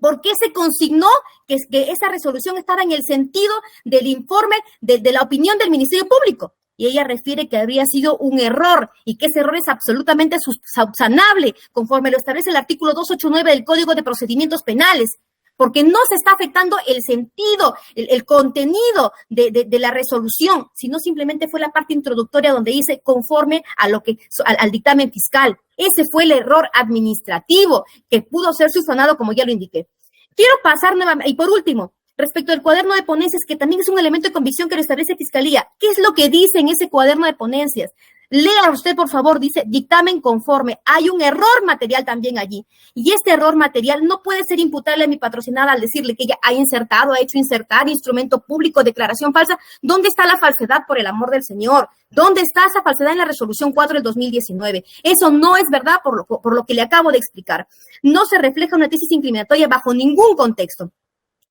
¿Por qué se consignó que esa resolución estaba en el sentido del informe de la opinión del Ministerio Público? Y ella refiere que habría sido un error y que ese error es absolutamente subsanable, conforme lo establece el artículo 289 del Código de Procedimientos Penales, porque no se está afectando el sentido, el contenido de la resolución, sino simplemente fue la parte introductoria donde dice conforme a al dictamen fiscal. Ese fue el error administrativo que pudo ser subsanado, como ya lo indiqué. Quiero pasar nuevamente, y por último, respecto al cuaderno de ponencias, que también es un elemento de convicción que lo establece Fiscalía. ¿Qué es lo que dice en ese cuaderno de ponencias? Lea usted, por favor, dice dictamen conforme. Hay un error material también allí. Y este error material no puede ser imputable a mi patrocinada al decirle que ella ha hecho insertar instrumento público, declaración falsa. ¿Dónde está la falsedad, por el amor del Señor? ¿Dónde está esa falsedad en la resolución 4 del 2019? Eso no es verdad por lo que le acabo de explicar. No se refleja una tesis incriminatoria bajo ningún contexto.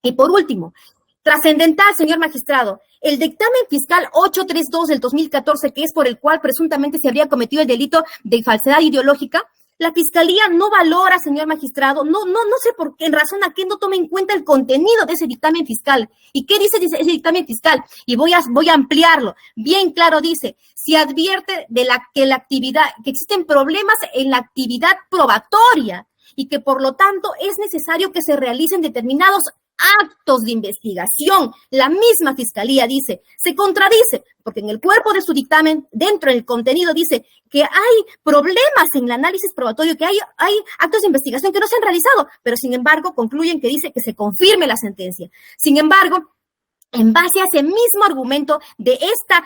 Y por último, trascendental, señor magistrado, el dictamen fiscal 832 del 2014, que es por el cual presuntamente se habría cometido el delito de falsedad ideológica, la Fiscalía no valora, señor magistrado, no sé por qué, en razón a qué no toma en cuenta el contenido de ese dictamen fiscal. ¿Y qué dice ese dictamen fiscal? Y voy a ampliarlo. Bien claro dice, se advierte que existen problemas en la actividad probatoria y que por lo tanto es necesario que se realicen determinados actos de investigación. La misma Fiscalía dice, se contradice, porque en el cuerpo de su dictamen, dentro del contenido, dice que hay problemas en el análisis probatorio, que hay actos de investigación que no se han realizado, pero sin embargo concluyen que dice que se confirme la sentencia. Sin embargo, en base a ese mismo argumento de esta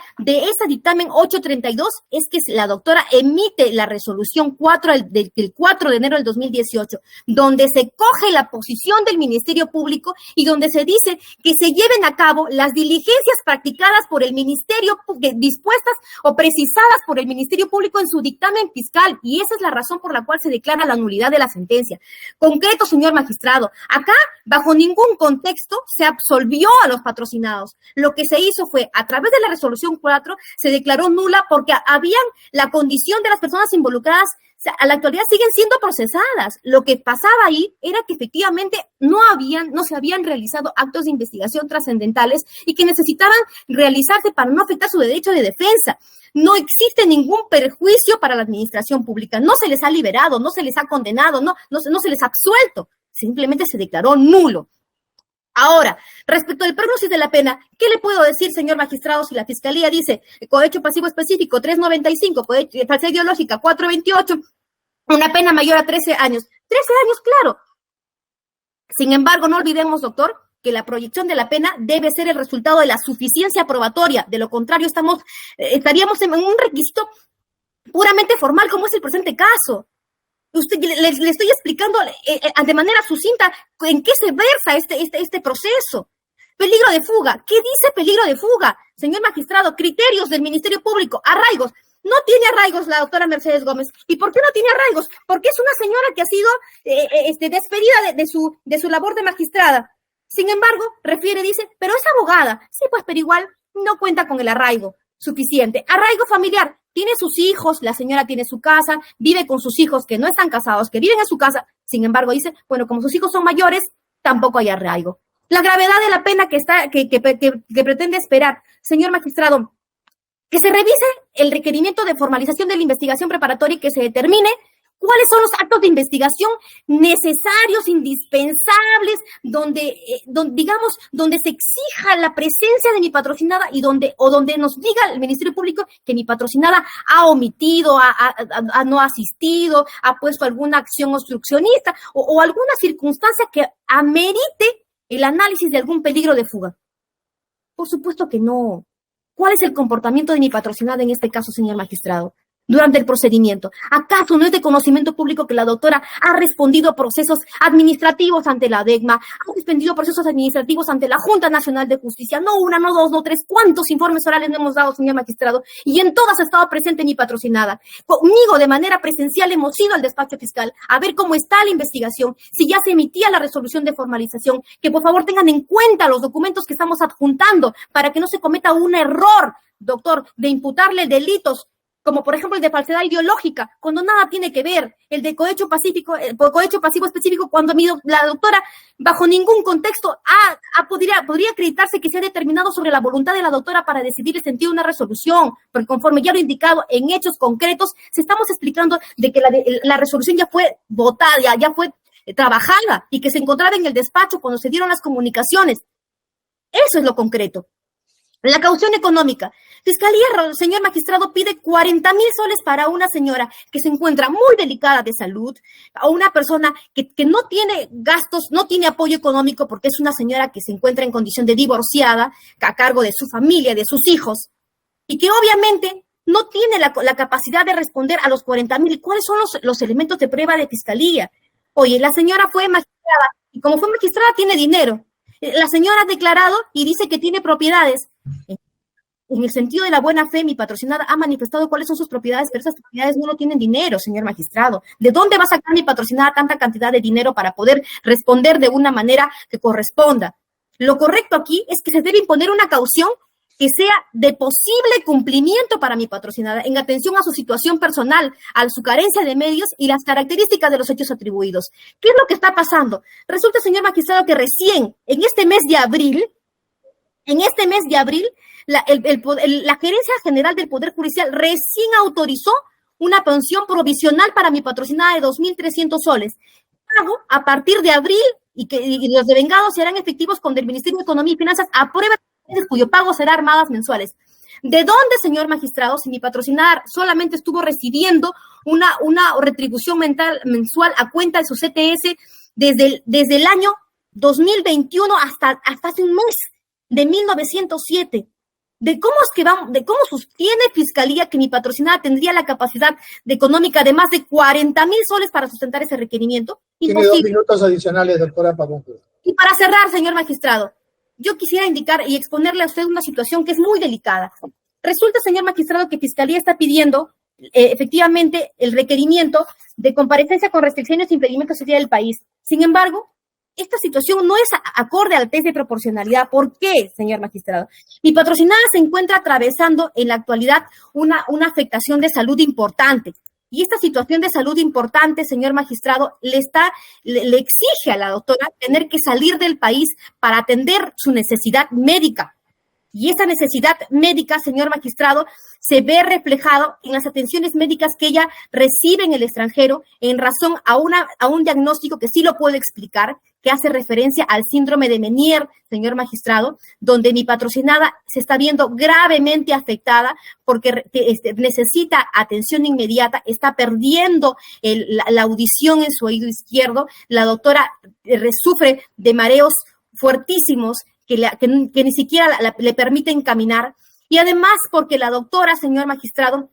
dictamen 832, es que la doctora emite la resolución 4 del 4 de enero del 2018, donde se coge la posición del Ministerio Público y donde se dice que se lleven a cabo las diligencias practicadas por el Ministerio, dispuestas o precisadas por el Ministerio Público en su dictamen fiscal, y esa es la razón por la cual se declara la nulidad de la sentencia. Concreto, señor magistrado, acá bajo ningún contexto se absolvió a los patrocinadores patrocinados. Lo que se hizo fue, a través de la resolución 4, se declaró nula porque habían la condición de las personas involucradas, o sea, a la actualidad siguen siendo procesadas. Lo que pasaba ahí era que efectivamente no se habían realizado actos de investigación trascendentales y que necesitaban realizarse para no afectar su derecho de defensa. No existe ningún perjuicio para la administración pública. No se les ha liberado, no se les ha condenado, no se les ha absuelto. Simplemente se declaró nulo. Ahora, respecto al pronóstico de la pena, ¿qué le puedo decir, señor magistrado, si la Fiscalía dice cohecho pasivo específico 395, falsedad ideológica 428, una pena mayor a 13 años? 13 años, claro. Sin embargo, no olvidemos, doctor, que la proyección de la pena debe ser el resultado de la suficiencia probatoria. De lo contrario, estaríamos en un requisito puramente formal, como es el presente caso. Le estoy explicando de manera sucinta en qué se versa este proceso. Peligro de fuga. ¿Qué dice peligro de fuga? Señor magistrado, criterios del Ministerio Público, arraigos. No tiene arraigos la doctora Mercedes Gómez. ¿Y por qué no tiene arraigos? Porque es una señora que ha sido despedida de su labor de magistrada. Sin embargo, dice, pero es abogada. Sí, pues, pero igual no cuenta con el arraigo suficiente. Arraigo familiar. Tiene sus hijos, la señora tiene su casa, vive con sus hijos que no están casados, que viven en su casa. Sin embargo, dice, bueno, como sus hijos son mayores, tampoco hay arraigo. La gravedad de la pena que pretende esperar, señor magistrado, que se revise el requerimiento de formalización de la investigación preparatoria y que se determine cuáles son los actos de investigación necesarios, indispensables, donde se exija la presencia de mi patrocinada y donde nos diga el Ministerio Público que mi patrocinada ha omitido, no ha asistido, ha puesto alguna acción obstruccionista o alguna circunstancia que amerite el análisis de algún peligro de fuga. Por supuesto que no. ¿Cuál es el comportamiento de mi patrocinada en este caso, señor magistrado? Durante el procedimiento. ¿Acaso no es de conocimiento público que la doctora ha respondido a procesos administrativos ante la ADECMA, ha respondido a procesos administrativos ante la Junta Nacional de Justicia? No una, no dos, no tres. ¿Cuántos informes orales no hemos dado, señor magistrado? Y en todas ha estado presente mi patrocinada. Conmigo, de manera presencial, hemos ido al despacho fiscal a ver cómo está la investigación, si ya se emitía la resolución de formalización, que por favor tengan en cuenta los documentos que estamos adjuntando para que no se cometa un error, doctor, de imputarle delitos como por ejemplo el de falsedad ideológica, cuando nada tiene que ver, el de cohecho pasivo específico, cuando la doctora, bajo ningún contexto, podría acreditarse que se ha determinado sobre la voluntad de la doctora para decidir el sentido de una resolución, porque conforme ya lo he indicado, en hechos concretos, se estamos explicando de que la resolución ya fue votada, ya fue trabajada, y que se encontraba en el despacho cuando se dieron las comunicaciones. Eso es lo concreto. La caución económica. Fiscalía, señor magistrado, pide 40,000 soles para una señora que se encuentra muy delicada de salud, a una persona que no tiene gastos, no tiene apoyo económico porque es una señora que se encuentra en condición de divorciada, a cargo de su familia, de sus hijos, y que obviamente no tiene la capacidad de responder a los 40,000. ¿Cuáles son los elementos de prueba de fiscalía? Oye, la señora fue magistrada, y como fue magistrada tiene dinero. La señora ha declarado y dice que tiene propiedades. En el sentido de la buena fe, mi patrocinada ha manifestado cuáles son sus propiedades, pero esas propiedades no tienen dinero, señor magistrado. ¿De dónde va a sacar mi patrocinada tanta cantidad de dinero para poder responder de una manera que corresponda? Lo correcto aquí es que se debe imponer una caución que sea de posible cumplimiento para mi patrocinada, en atención a su situación personal, a su carencia de medios y las características de los hechos atribuidos. ¿Qué es lo que está pasando? Resulta, señor magistrado, que recién, en este mes de abril, la Gerencia General del Poder Judicial recién autorizó una pensión provisional para mi patrocinada de 2,300 soles. Pago a partir de abril y los devengados serán efectivos cuando el Ministerio de Economía y Finanzas apruebe cuyo pago será armadas mensuales. ¿De dónde, señor magistrado, si mi patrocinada solamente estuvo recibiendo una retribución mensual a cuenta de su CTS desde el año 2021 hasta hace un mes, de 1907? ¿De cómo sostiene Fiscalía que mi patrocinada tendría la capacidad económica de más de 40,000 soles para sustentar ese requerimiento? Tiene 2 minutos adicionales, doctora, para concluir. Y para cerrar, señor magistrado, yo quisiera indicar y exponerle a usted una situación que es muy delicada. Resulta, señor magistrado, que Fiscalía está pidiendo efectivamente el requerimiento de comparecencia con restricciones e impedimentos social del país. Sin embargo, esta situación no es acorde al test de proporcionalidad. ¿Por qué, señor magistrado? Mi patrocinada se encuentra atravesando en la actualidad una afectación de salud importante. Y esta situación de salud importante, señor magistrado, le exige a la doctora tener que salir del país para atender su necesidad médica. Y esa necesidad médica, señor magistrado, se ve reflejado en las atenciones médicas que ella recibe en el extranjero en razón a un diagnóstico que sí lo puedo explicar, que hace referencia al síndrome de Meniere, señor magistrado, donde mi patrocinada se está viendo gravemente afectada porque necesita atención inmediata, está perdiendo la audición en su oído izquierdo, la doctora sufre de mareos fuertísimos que ni siquiera le permiten caminar, y además porque la doctora, señor magistrado,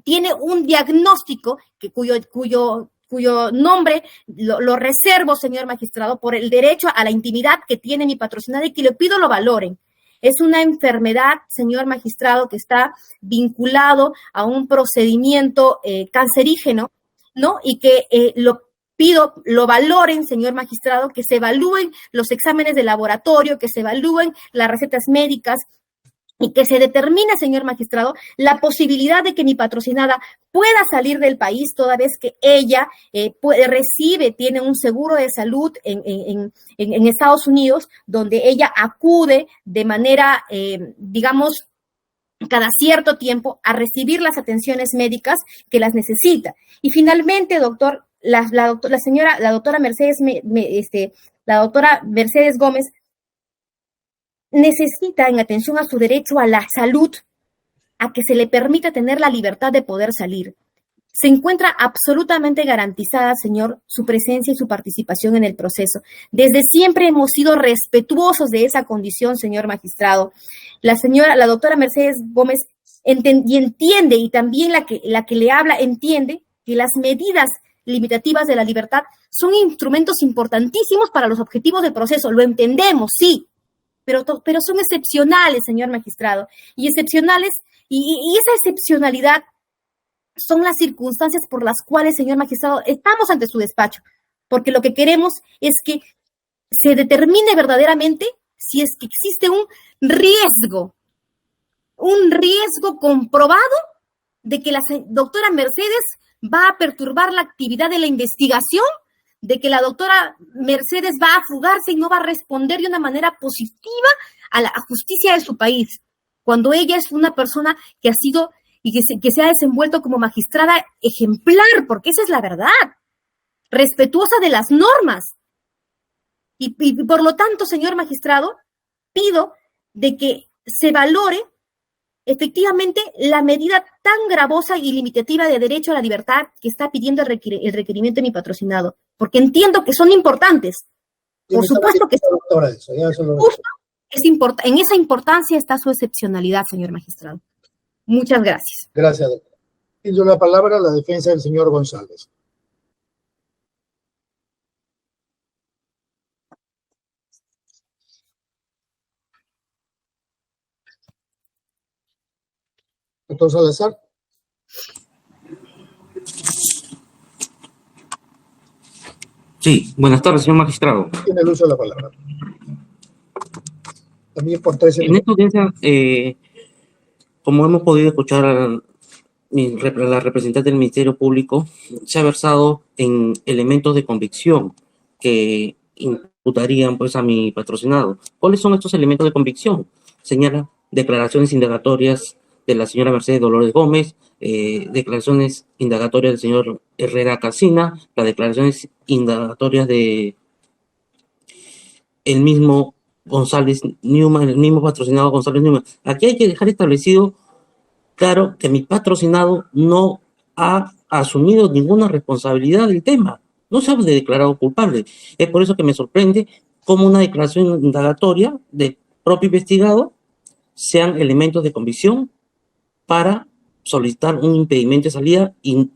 tiene un diagnóstico cuyo nombre lo reservo, señor magistrado, por el derecho a la intimidad que tiene mi patrocinada y que le pido lo valoren. Es una enfermedad, señor magistrado, que está vinculado a un procedimiento cancerígeno, ¿no? Y que lo valoren, señor magistrado, que se evalúen los exámenes de laboratorio, que se evalúen las recetas médicas, y que se determine, señor magistrado, la posibilidad de que mi patrocinada pueda salir del país toda vez que ella tiene un seguro de salud en Estados Unidos, donde ella acude de manera, digamos, cada cierto tiempo a recibir las atenciones médicas que las necesita. Y finalmente, doctor, la doctora Mercedes Gómez necesita, en atención a su derecho a la salud, a que se le permita tener la libertad de poder salir. Se encuentra absolutamente garantizada, señor, su presencia y su participación en el proceso. Desde siempre hemos sido respetuosos de esa condición, señor magistrado. La doctora Mercedes Gómez entiende, y también la que le habla entiende, que las medidas limitativas de la libertad son instrumentos importantísimos para los objetivos del proceso. Lo entendemos, sí, pero son excepcionales, señor magistrado, y excepcionales, y esa excepcionalidad son las circunstancias por las cuales, señor magistrado, estamos ante su despacho, porque lo que queremos es que se determine verdaderamente si es que existe un riesgo comprobado de que la doctora Mercedes va a perturbar la actividad de la investigación, de que la doctora Mercedes va a fugarse y no va a responder de una manera positiva a la justicia de su país, cuando ella es una persona que ha sido y que se ha desenvuelto como magistrada ejemplar, porque esa es la verdad, respetuosa de las normas. Y por lo tanto, señor magistrado, pido de que se valore efectivamente la medida tan gravosa y limitativa de derecho a la libertad que está pidiendo el requerimiento de mi patrocinado, porque entiendo que son importantes. Por supuesto que en esa importancia está su excepcionalidad, señor magistrado. Muchas gracias. Gracias, doctor. Pido la palabra a la defensa del señor González. Doctor Salazar. Sí, buenas tardes, señor magistrado. Tiene el uso de la palabra. También por 13 minutos. En esta audiencia, como hemos podido escuchar a la representante del Ministerio Público, se ha versado en elementos de convicción que imputarían pues a mi patrocinado. ¿Cuáles son estos elementos de convicción? Señala declaraciones indagatorias de la señora Mercedes Dolores Gómez, declaraciones indagatorias del señor Herrera Casina, las declaraciones indagatorias de el mismo González Newman, el mismo patrocinado González Newman. Aquí hay que dejar establecido claro que mi patrocinado no ha asumido ninguna responsabilidad del tema, no se ha declarado culpable. Es por eso que me sorprende cómo una declaración indagatoria del propio investigado sean elementos de convicción para solicitar un impedimento de salida y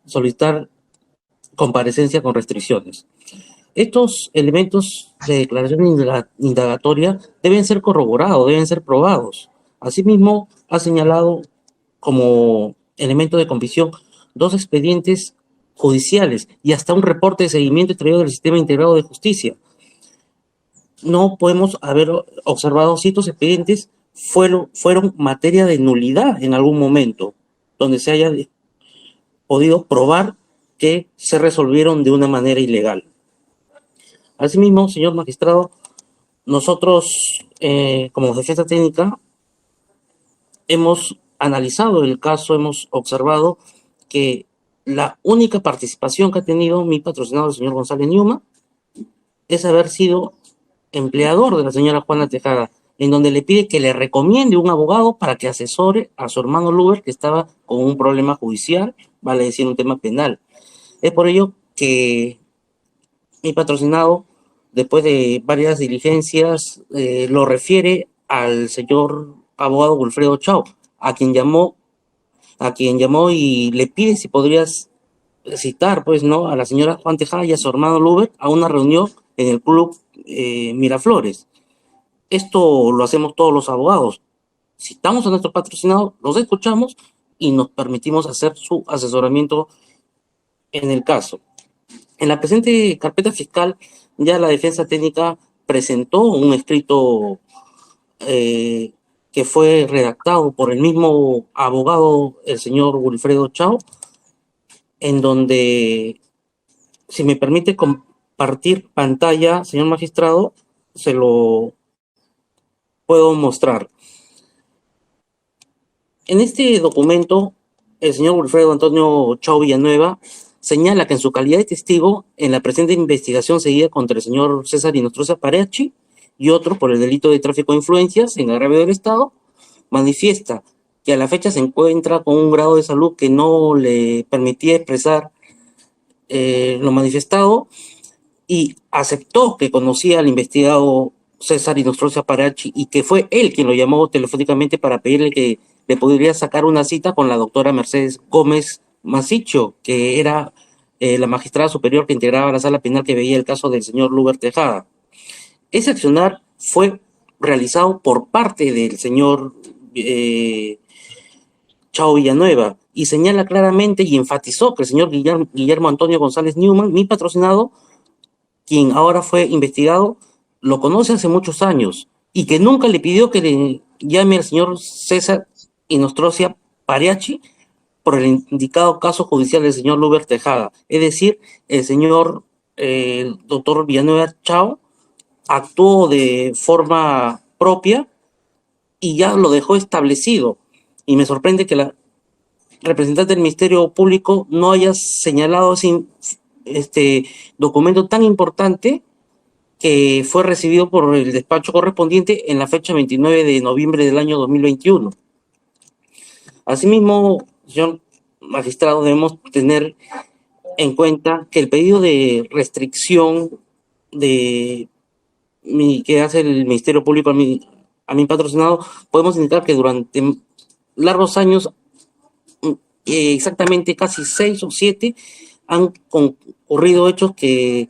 solicitar comparecencia con restricciones. Estos elementos de declaración indagatoria deben ser corroborados, deben ser probados. Asimismo, ha señalado como elemento de convicción 2 expedientes judiciales y hasta un reporte de seguimiento extraído del Sistema Integrado de Justicia. No podemos haber observado si estos expedientes fueron materia de nulidad en algún momento, donde se haya podido probar que se resolvieron de una manera ilegal. Asimismo, señor magistrado, nosotros, como defensa técnica, hemos analizado el caso, hemos observado que la única participación que ha tenido mi patrocinado, el señor González Newman, es haber sido empleador de la señora Juana Tejada, en donde le pide que le recomiende un abogado para que asesore a su hermano Luber, que estaba con un problema judicial, vale decir, un tema penal. Es por ello que mi patrocinado, después de varias diligencias, lo refiere al señor abogado Wilfredo Chao, a quien llamó y le pide si podrías citar, pues, ¿no?, a la señora Juan Tejada y a su hermano Luber a una reunión en el club Miraflores. Esto lo hacemos todos los abogados. Citamos a nuestro patrocinado, los escuchamos y nos permitimos hacer su asesoramiento en el caso. En la presente carpeta fiscal, ya la defensa técnica presentó un escrito que fue redactado por el mismo abogado, el señor Wilfredo Chao, en donde, si me permite compartir pantalla, señor magistrado, se lo puedo mostrar. En este documento, el señor Wilfredo Antonio Chao Villanueva señala que en su calidad de testigo, en la presente investigación seguida contra el señor César Inostroza Parachi y otros por el delito de tráfico de influencias en agravio del Estado, manifiesta que a la fecha se encuentra con un grado de salud que no le permitía expresar lo manifestado, y aceptó que conocía al investigado César Inostroza Parachi y que fue él quien lo llamó telefónicamente para pedirle que le podría sacar una cita con la doctora Mercedes Gómez Masicho, que era la magistrada superior que integraba la sala penal que veía el caso del señor Luber Tejada. Ese accionar fue realizado por parte del señor Chao Villanueva y señala claramente y enfatizó que el señor Guillermo Antonio González Newman, mi patrocinado, quien ahora fue investigado, lo conoce hace muchos años y que nunca le pidió que le llame al señor César Inostroza Parachi por el indicado caso judicial del señor Luber Tejada. Es decir, el señor doctor Villanueva Chao actuó de forma propia y ya lo dejó establecido. Y me sorprende que la representante del Ministerio Público no haya señalado este documento tan importante que fue recibido por el despacho correspondiente en la fecha 29 de noviembre del año 2021. Asimismo, señor magistrado, debemos tener en cuenta que el pedido de restricción que hace el Ministerio Público a mi patrocinado, podemos indicar que durante largos años, exactamente casi 6 o 7, han concurrido hechos que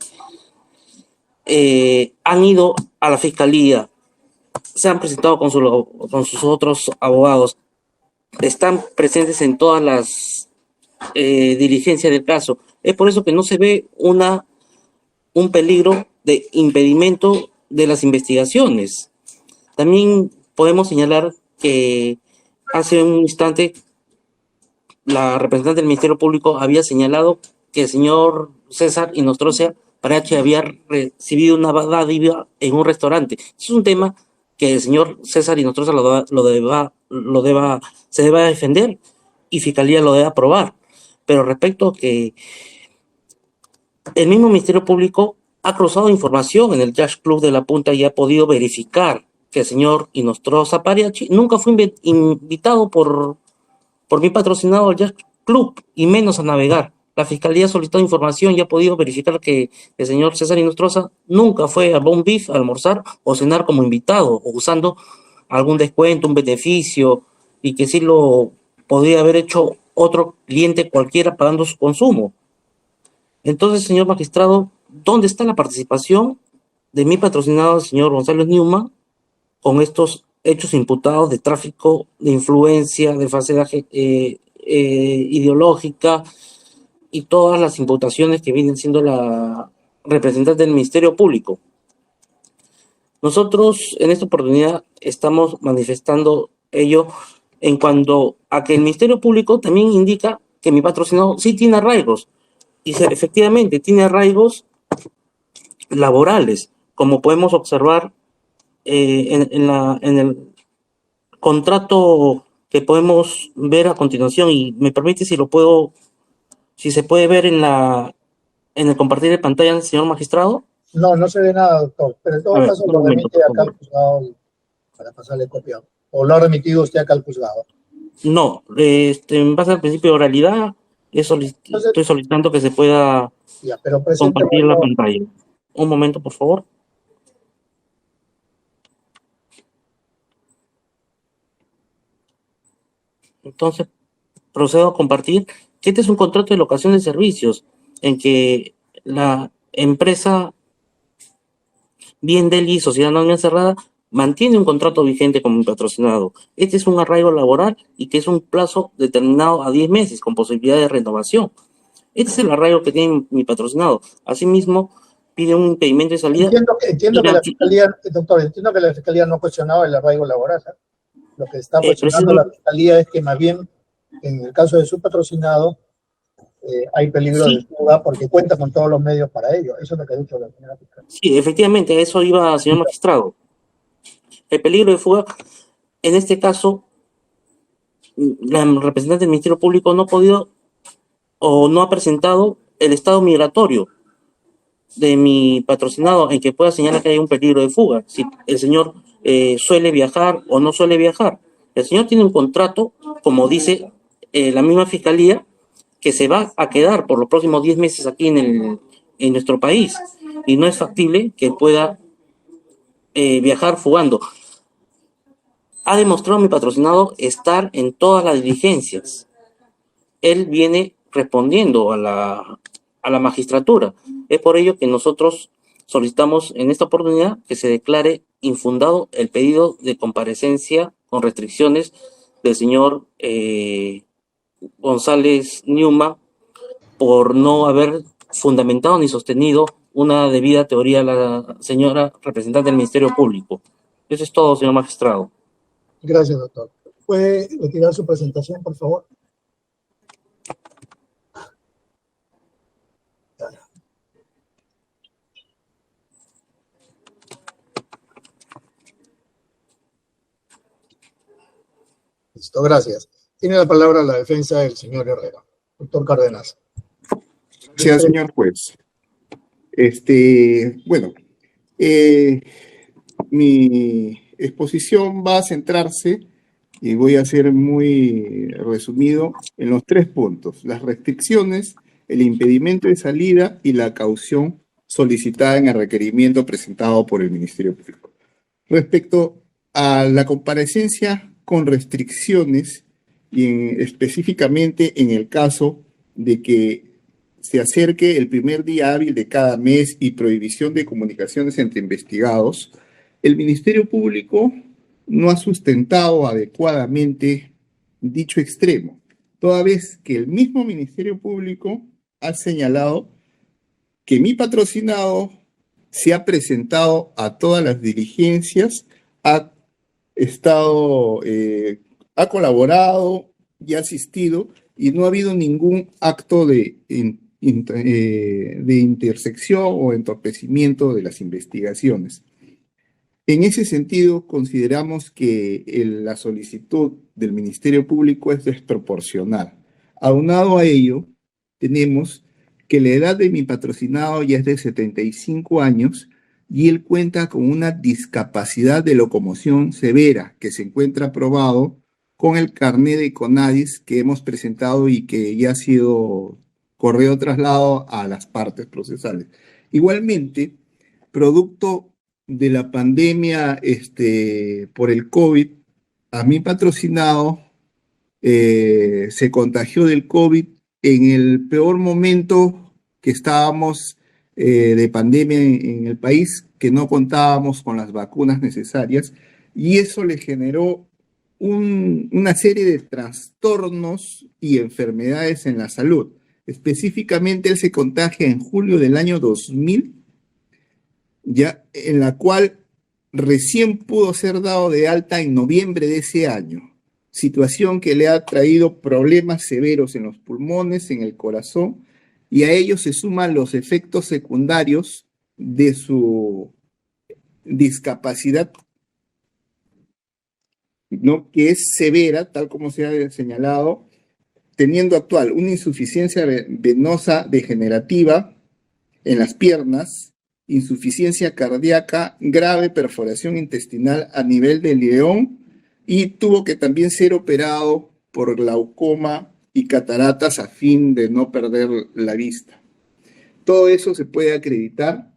han ido a la fiscalía, se han presentado con sus otros abogados, están presentes en todas las diligencias del caso. Es por eso que no se ve un peligro de impedimento de las investigaciones. También podemos señalar que hace un instante la representante del Ministerio Público había señalado que el señor César Inostroza Parachi había recibido una dádiva en un restaurante. Es un tema que el señor César Inostroza se deba defender y Fiscalía lo debe aprobar. Pero respecto a que el mismo Ministerio Público ha cruzado información en el Jazz Club de la Punta y ha podido verificar que el señor Inostroza Parachi nunca fue invitado por mi patrocinado al Jazz Club, y menos a navegar. La Fiscalía ha solicitado información y ha podido verificar que el señor César Inostroza nunca fue a Bon Beef a almorzar o cenar como invitado, o usando algún descuento, un beneficio, y que sí lo podría haber hecho otro cliente cualquiera pagando su consumo. Entonces, señor magistrado, ¿dónde está la participación de mi patrocinado, el señor González Newman, con estos hechos imputados de tráfico de influencia, de falsedad ideológica y todas las imputaciones que vienen siendo la representante del Ministerio Público. Nosotros en esta oportunidad estamos manifestando ello en cuanto a que el Ministerio Público también indica que mi patrocinado sí tiene arraigos, y efectivamente tiene arraigos laborales, como podemos observar en el contrato que podemos ver a continuación, y me permite si se puede ver en el compartir de pantalla, señor magistrado. No, no se ve nada, doctor, pero en todo caso Un lo momento, remite por acá al favor. juzgado para pasarle copia. ¿O lo ha remitido usted acá al juzgado? No, en base al principio de oralidad, Entonces, estoy solicitando que se pueda ya, pero compartir la preséntemelo. pantalla. Un momento, por favor. Entonces, procedo a compartir que este es un contrato de locación de servicios en que la empresa Bien Delhi, Sociedad Anónima Cerrada, mantiene un contrato vigente con mi patrocinado. Este es un arraigo laboral y que es un plazo determinado a 10 meses con posibilidad de renovación. Este es el arraigo que tiene mi patrocinado. Asimismo, pide un impedimento de salida. Entiendo que la fiscalía, doctor, entiendo que la fiscalía no ha cuestionado el arraigo laboral, ¿eh? Lo que está cuestionando la fiscalía es que más bien, en el caso de su patrocinado, hay peligro de fuga porque cuenta con todos los medios para ello. Eso es lo que ha dicho la señora fiscal. Sí, efectivamente, a eso iba, señor magistrado. El peligro de fuga, en este caso, la representante del Ministerio Público no ha podido o no ha presentado el estado migratorio de mi patrocinado en que pueda señalar que hay un peligro de fuga, si el señor suele viajar o no suele viajar. El señor tiene un contrato, como dice la misma fiscalía, que se va a quedar por los próximos 10 meses aquí en nuestro país, y no es factible que pueda viajar fugando. Ha demostrado mi patrocinado estar en todas las diligencias. Él viene respondiendo a la magistratura. Es por ello que nosotros solicitamos en esta oportunidad que se declare infundado el pedido de comparecencia con restricciones del señor González Newman por no haber fundamentado ni sostenido una debida teoría a la señora representante del Ministerio Público. Eso es todo, señor magistrado. Gracias, doctor. ¿Puede retirar su presentación, por favor? Listo, gracias. Tiene la palabra la defensa del señor Herrera. Doctor Cárdenas. Gracias, señor juez. Bueno, mi exposición va a centrarse, y voy a ser muy resumido, en los 3 puntos: las restricciones, el impedimento de salida y la caución solicitada en el requerimiento presentado por el Ministerio Público. Respecto a la comparecencia con restricciones, y específicamente en el caso de que se acerque el primer día hábil de cada mes y prohibición de comunicaciones entre investigados, el Ministerio Público no ha sustentado adecuadamente dicho extremo, toda vez que el mismo Ministerio Público ha señalado que mi patrocinado se ha presentado a todas las diligencias, ha colaborado y ha asistido, y no ha habido ningún acto de intersección o entorpecimiento de las investigaciones. En ese sentido, consideramos que la solicitud del Ministerio Público es desproporcional. Aunado a ello, tenemos que la edad de mi patrocinado ya es de 75 años y él cuenta con una discapacidad de locomoción severa que se encuentra aprobado con el carnet de CONADIS que hemos presentado y que ya ha sido correo traslado a las partes procesales. Igualmente, producto de la pandemia por el COVID, a mi patrocinado se contagió del COVID en el peor momento que estábamos de pandemia en el país, que no contábamos con las vacunas necesarias, y eso le generó una serie de trastornos y enfermedades en la salud. Específicamente, él se contagia en julio del año 2000, ya en la cual recién pudo ser dado de alta en noviembre de ese año, situación que le ha traído problemas severos en los pulmones, en el corazón, y a ello se suman los efectos secundarios de su discapacidad, ¿no? Que es severa, tal como se ha señalado, teniendo actual una insuficiencia venosa degenerativa en las piernas, insuficiencia cardíaca, grave perforación intestinal a nivel del león, y tuvo que también ser operado por glaucoma y cataratas a fin de no perder la vista. Todo eso se puede acreditar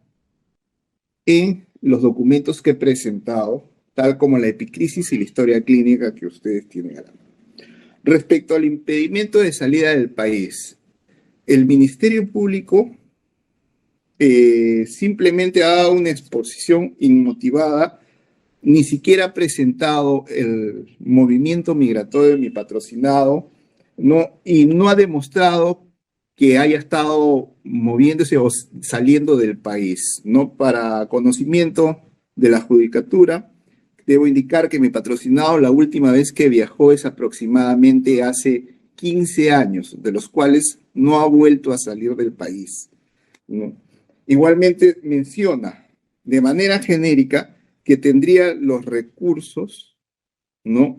en los documentos que he presentado, tal como la epicrisis y la historia clínica que ustedes tienen a la mano. Respecto al impedimento de salida del país, el Ministerio Público simplemente ha dado una exposición inmotivada, ni siquiera ha presentado el movimiento migratorio de mi patrocinado, y no ha demostrado que haya estado moviéndose o saliendo del país, ¿no? Para conocimiento de la judicatura, debo indicar que mi patrocinado la última vez que viajó es aproximadamente hace 15 años, de los cuales no ha vuelto a salir del país, ¿no? Igualmente menciona de manera genérica que tendría los recursos, ¿no?,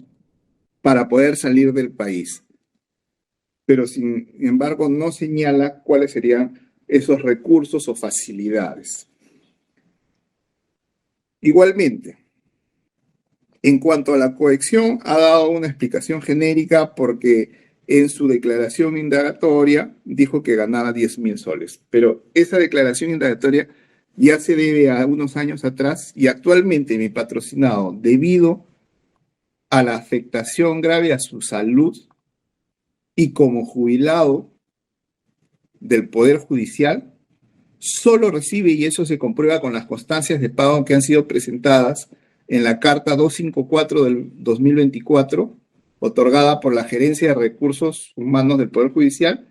para poder salir del país, pero sin embargo no señala cuáles serían esos recursos o facilidades. Igualmente, en cuanto a la coacción, ha dado una explicación genérica porque en su declaración indagatoria dijo que ganaba 10.000 soles, pero esa declaración indagatoria ya se debe a unos años atrás, y actualmente mi patrocinado, debido a la afectación grave a su salud y como jubilado del Poder Judicial, solo recibe, y eso se comprueba con las constancias de pago que han sido presentadas en la carta 254 del 2024, otorgada por la Gerencia de Recursos Humanos del Poder Judicial,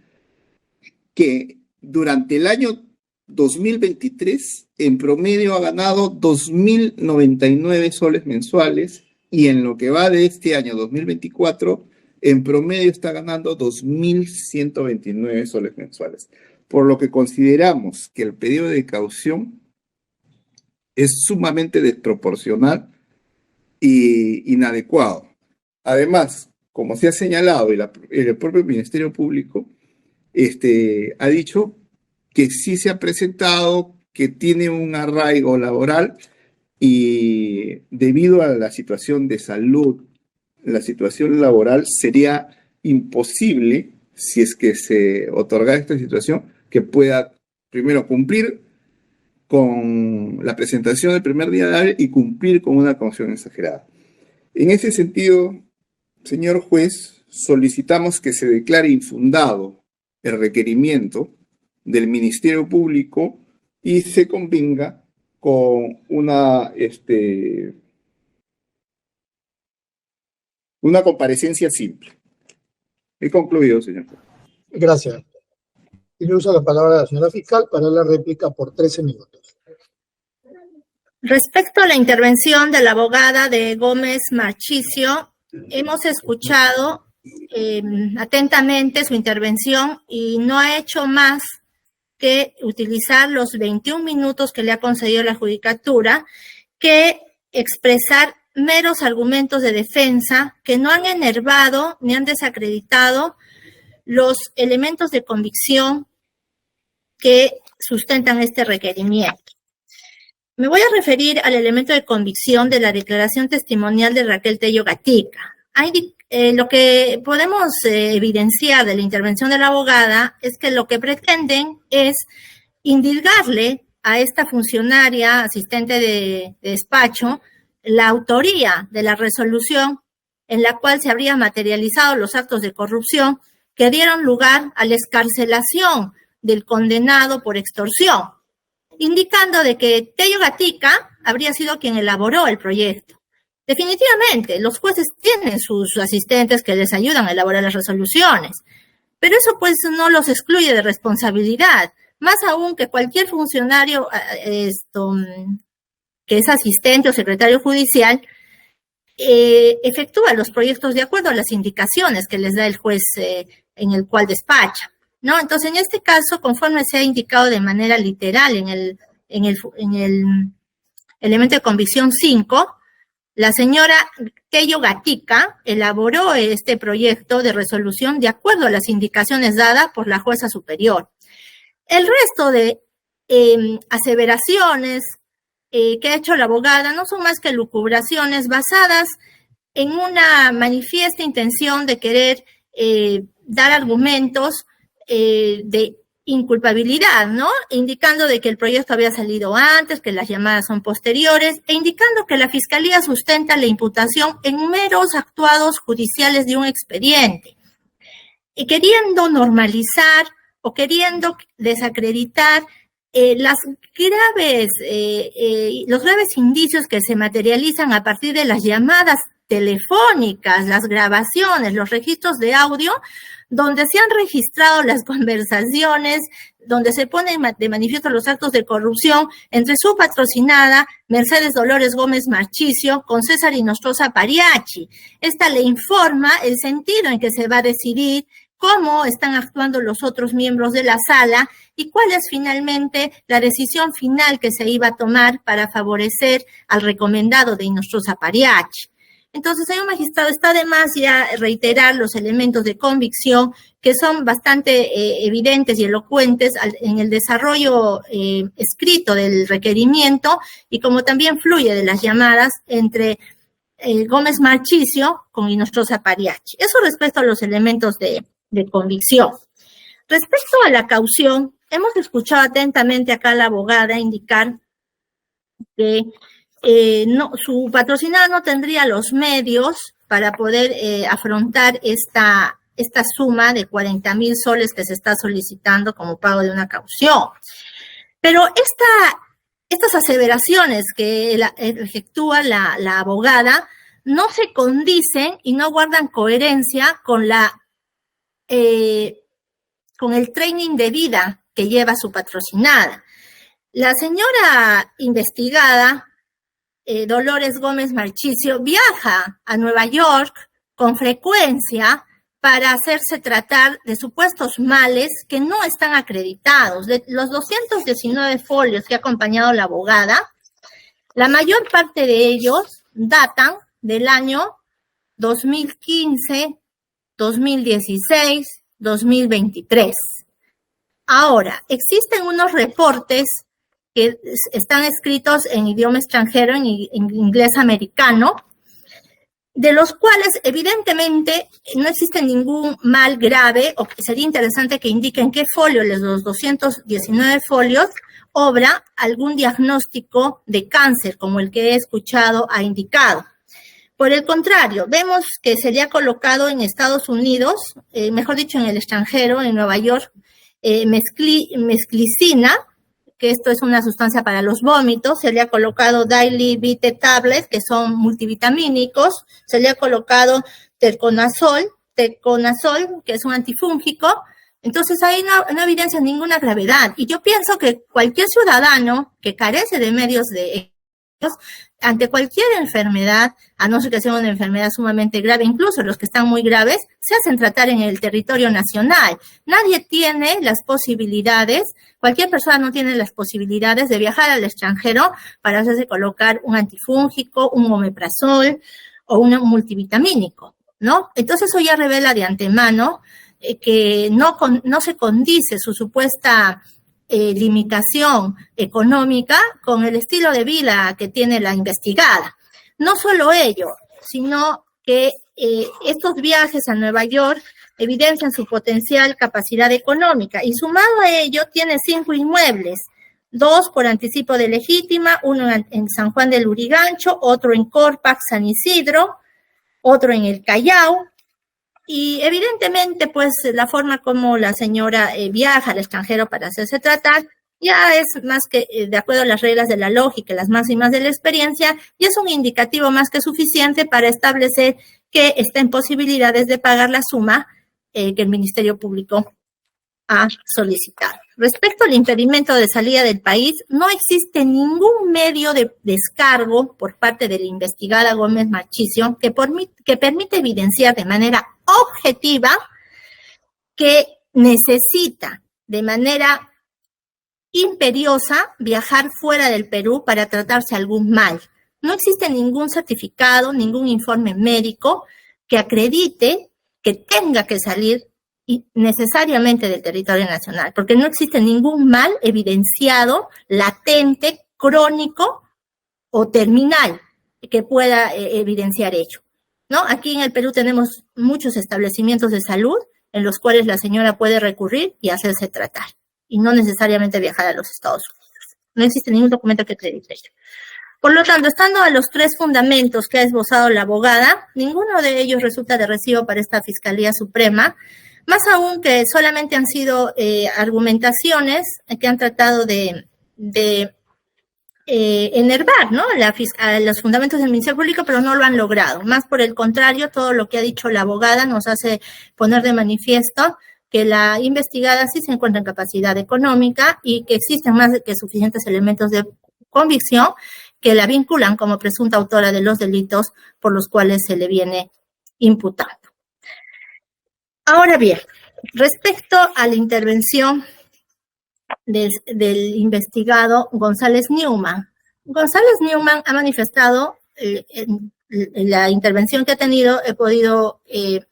que durante el año 2023 en promedio ha ganado 2.099 soles mensuales, y en lo que va de este año 2024 en promedio está ganando 2.129 soles mensuales, por lo que consideramos que el pedido de caución es sumamente desproporcional e inadecuado. Además, como se ha señalado, el propio Ministerio Público ha dicho que sí se ha presentado, que tiene un arraigo laboral, y debido a la situación de salud, la situación laboral, sería imposible, si es que se otorga esta situación, que pueda primero cumplir con la presentación del primer día de hábil y cumplir con una caución exagerada. En ese sentido, señor juez, solicitamos que se declare infundado el requerimiento del Ministerio Público y se convenga con una comparecencia simple. He concluido, señor juez. Gracias. Tiene uso de la palabra la señora fiscal para la réplica por 13 minutos. Respecto a la intervención de la abogada de Gómez Marchicio, hemos escuchado atentamente su intervención y no ha hecho más que utilizar los 21 minutos que le ha concedido la judicatura, que expresar meros argumentos de defensa que no han enervado ni han desacreditado los elementos de convicción que sustentan este requerimiento. Me voy a referir al elemento de convicción de la declaración testimonial de Raquel Tello Gatica. Lo que podemos evidenciar de la intervención de la abogada es que lo que pretenden es indilgarle a esta funcionaria asistente de despacho la autoría de la resolución en la cual se habrían materializado los actos de corrupción que dieron lugar a la excarcelación del condenado por extorsión, indicando de que Tello Gatica habría sido quien elaboró el proyecto. Definitivamente, los jueces tienen sus asistentes que les ayudan a elaborar las resoluciones, Pero eso pues no los excluye de responsabilidad, más aún que cualquier funcionario que es asistente o secretario judicial efectúa los proyectos de acuerdo a las indicaciones que les da el juez en el cual despacha, ¿no? Entonces, en este caso, conforme se ha indicado de manera literal en el elemento de convicción 5, la señora Keyo Gatica elaboró este proyecto de resolución de acuerdo a las indicaciones dadas por la jueza superior. El resto de aseveraciones que ha hecho la abogada no son más que lucubraciones basadas en una manifiesta intención de querer dar argumentos de inculpabilidad, ¿no? Indicando de que el proyecto había salido antes, que las llamadas son posteriores, e indicando que la Fiscalía sustenta la imputación en meros actuados judiciales de un expediente, y queriendo normalizar o queriendo desacreditar los graves indicios que se materializan a partir de las llamadas telefónicas, las grabaciones, los registros de audio, donde se han registrado las conversaciones, donde se ponen de manifiesto los actos de corrupción entre su patrocinada, Mercedes Dolores Gómez Marchicio, con César Inostroza Pariachi. Esta le informa el sentido en que se va a decidir, cómo están actuando los otros miembros de la sala y cuál es finalmente la decisión final que se iba a tomar para favorecer al recomendado de Inostroza Pariachi. Entonces, señor magistrado, está de más ya reiterar los elementos de convicción que son bastante evidentes y elocuentes en el desarrollo escrito del requerimiento y como también fluye de las llamadas entre Gómez Marchicio con Inostroza Pariachi. Eso respecto a los elementos de convicción. Respecto a la caución, hemos escuchado atentamente acá a la abogada indicar que su patrocinada no tendría los medios para poder afrontar esta suma de 40,000 soles que se está solicitando como pago de una caución. Pero estas aseveraciones que efectúa la abogada no se condicen y no guardan coherencia con el training de vida que lleva su patrocinada. La señora investigada, Dolores Gómez Marchicio, viaja a Nueva York con frecuencia para hacerse tratar de supuestos males que no están acreditados. De los 219 folios que ha acompañado la abogada, la mayor parte de ellos datan del año 2015, 2016, 2023. Ahora, existen unos reportes que están escritos en idioma extranjero, en inglés americano, de los cuales evidentemente no existe ningún mal grave, o sería interesante que indiquen qué folio, los 219 folios, obra algún diagnóstico de cáncer, como el que he escuchado ha indicado. Por el contrario, vemos que se le ha colocado en Estados Unidos, mejor dicho en el extranjero, en Nueva York, mesclicina, que esto es una sustancia para los vómitos, se le ha colocado Daily Vite Tablet, que son multivitamínicos, se le ha colocado teconazol, que es un antifúngico. Entonces ahí no evidencia ninguna gravedad. Y yo pienso que cualquier ciudadano que carece de medios de ante cualquier enfermedad, a no ser que sea una enfermedad sumamente grave, incluso los que están muy graves, se hacen tratar en el territorio nacional. Nadie tiene las posibilidades, cualquier persona no tiene las posibilidades de viajar al extranjero para hacerse colocar un antifúngico, un omeprazol o un multivitamínico, ¿no? Entonces eso ya revela de antemano que no se condice su supuesta limitación económica con el estilo de vida que tiene la investigada. No solo ello, sino que estos viajes a Nueva York evidencian su potencial capacidad económica y sumado a ello tiene 5 inmuebles, 2 por anticipo de legítima, uno en San Juan del Lurigancho, otro en Corpac, San Isidro, otro en el Callao. Y evidentemente, pues, la forma como la señora viaja al extranjero para hacerse tratar ya es más que, de acuerdo a las reglas de la lógica, las máximas de la experiencia, y es un indicativo más que suficiente para establecer que está en posibilidades de pagar la suma que el Ministerio Público ha solicitado. Respecto al impedimento de salida del país, no existe ningún medio de descargo por parte de la investigada Gómez Marchicio que permite evidenciar de manera objetiva que necesita de manera imperiosa viajar fuera del Perú para tratarse algún mal. No existe ningún certificado, ningún informe médico que acredite que tenga que salir necesariamente del territorio nacional, porque no existe ningún mal evidenciado, latente, crónico o terminal que pueda evidenciar ello, ¿no? Aquí en el Perú tenemos muchos establecimientos de salud en los cuales la señora puede recurrir y hacerse tratar, y no necesariamente viajar a los Estados Unidos. No existe ningún documento que acredite ello. Por lo tanto, estando a los 3 fundamentos que ha esbozado la abogada, ninguno de ellos resulta de recibo para esta Fiscalía Suprema, más aún que solamente han sido argumentaciones que han tratado de enervar, ¿no? A los fundamentos del Ministerio Público, pero no lo han logrado. Más por el contrario, todo lo que ha dicho la abogada nos hace poner de manifiesto que la investigada sí se encuentra en capacidad económica y que existen más que suficientes elementos de convicción que la vinculan como presunta autora de los delitos por los cuales se le viene imputando. Ahora bien, respecto a la intervención del investigado González Newman. González Newman ha manifestado, en la intervención que ha tenido, he podido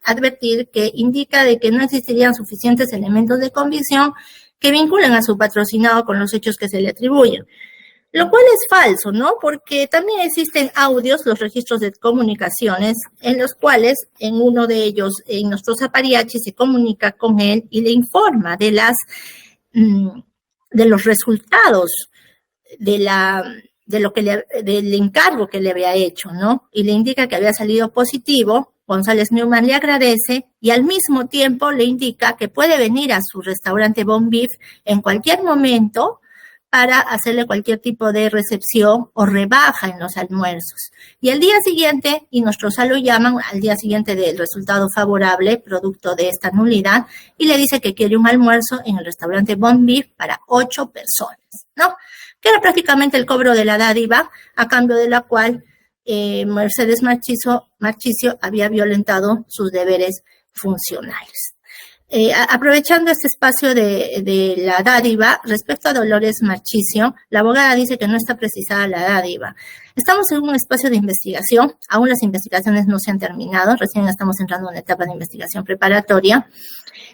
advertir que indica de que no existirían suficientes elementos de convicción que vinculen a su patrocinado con los hechos que se le atribuyen. Lo cual es falso, ¿no? Porque también existen audios, los registros de comunicaciones, en los cuales en uno de ellos, en nuestro Zapariachi, se comunica con él y le informa de los resultados del encargo que le había hecho, ¿no? Y le indica que había salido positivo. González Newman le agradece y al mismo tiempo le indica que puede venir a su restaurante Bon Beef en cualquier momento para hacerle cualquier tipo de recepción o rebaja en los almuerzos. Y al día siguiente, y nuestros lo llaman al día siguiente del resultado favorable, producto de esta nulidad, y le dice que quiere un almuerzo en el restaurante Bon Beef para 8 personas, ¿no? Que era prácticamente el cobro de la dádiva, a cambio de la cual Mercedes Marchicio había violentado sus deberes funcionales. Aprovechando este espacio de la dádiva, respecto a Dolores Marchicio, la abogada dice que no está precisada la dádiva. Estamos en un espacio de investigación, aún las investigaciones no se han terminado, recién estamos entrando en una etapa de investigación preparatoria,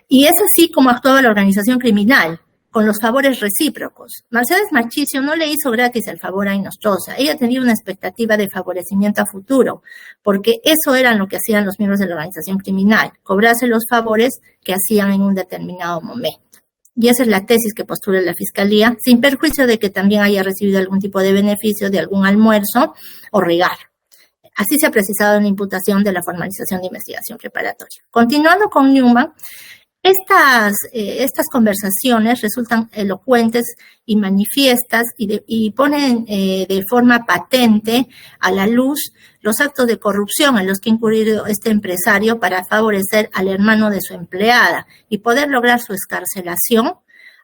y es así como actuaba la organización criminal, con los favores recíprocos. Mercedes Marchicio no le hizo gratis el favor a Inostroza. Ella tenía una expectativa de favorecimiento a futuro, porque eso era lo que hacían los miembros de la organización criminal, cobrarse los favores que hacían en un determinado momento. Y esa es la tesis que postula la Fiscalía, sin perjuicio de que también haya recibido algún tipo de beneficio de algún almuerzo o regalo. Así se ha precisado en la imputación de la formalización de investigación preparatoria. Continuando con Newman, estas conversaciones resultan elocuentes y manifiestas y ponen de forma patente a la luz los actos de corrupción en los que ha incurrido este empresario para favorecer al hermano de su empleada y poder lograr su excarcelación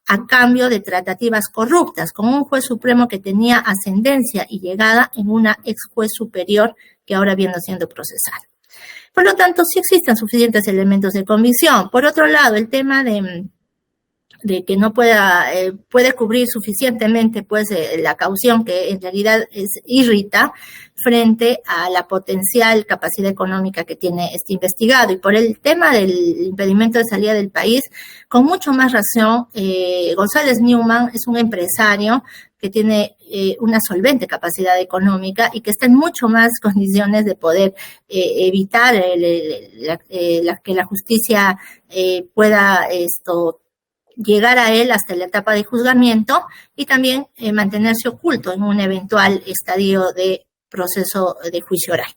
a cambio de tratativas corruptas con un juez supremo que tenía ascendencia y llegada en una ex juez superior que ahora viene siendo procesada. Por lo tanto, sí existen suficientes elementos de convicción. Por otro lado, el tema de que no puede cubrir suficientemente pues la caución que en realidad irrita frente a la potencial capacidad económica que tiene este investigado. Y por el tema del impedimento de salida del país, con mucho más razón, González Newman es un empresario que tiene una solvente capacidad económica y que está en mucho más condiciones de poder evitar que la justicia pueda llegar a él hasta la etapa de juzgamiento y también mantenerse oculto en un eventual estadio de proceso de juicio oral.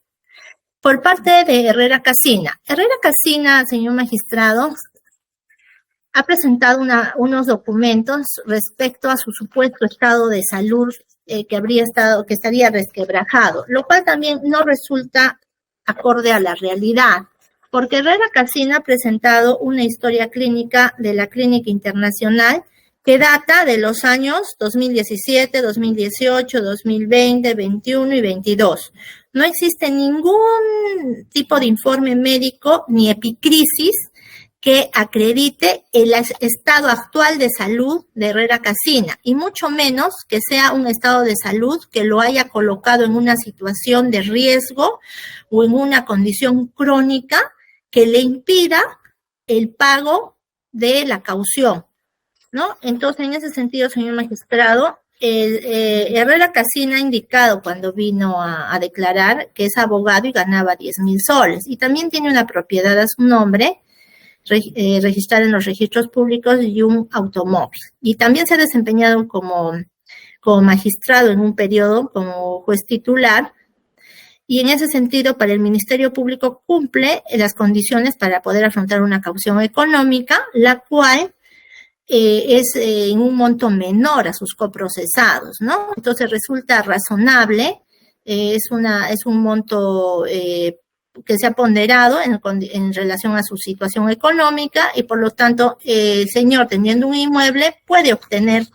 Por parte de Herrera Casina, señor magistrado, ha presentado unos documentos respecto a su supuesto estado de salud que estaría resquebrajado, lo cual también no resulta acorde a la realidad, porque Herrera Casina ha presentado una historia clínica de la Clínica Internacional que data de los años 2017, 2018, 2020, 21 y 22. No existe ningún tipo de informe médico ni epicrisis que acredite el estado actual de salud de Herrera Casina, y mucho menos que sea un estado de salud que lo haya colocado en una situación de riesgo o en una condición crónica que le impida el pago de la caución, ¿no? Entonces, en ese sentido, señor magistrado, Herrera Casina ha indicado cuando vino a declarar que es abogado y ganaba 10,000 soles, y también tiene una propiedad a su nombre, registrada en los registros públicos, y un automóvil. Y también se ha desempeñado como magistrado en un periodo como juez titular, y en ese sentido, para el Ministerio Público cumple las condiciones para poder afrontar una caución económica, la cual es en un monto menor a sus coprocesados, ¿no? Entonces resulta razonable, es un monto que se ha ponderado en relación a su situación económica, y por lo tanto, el señor, teniendo un inmueble, puede obtener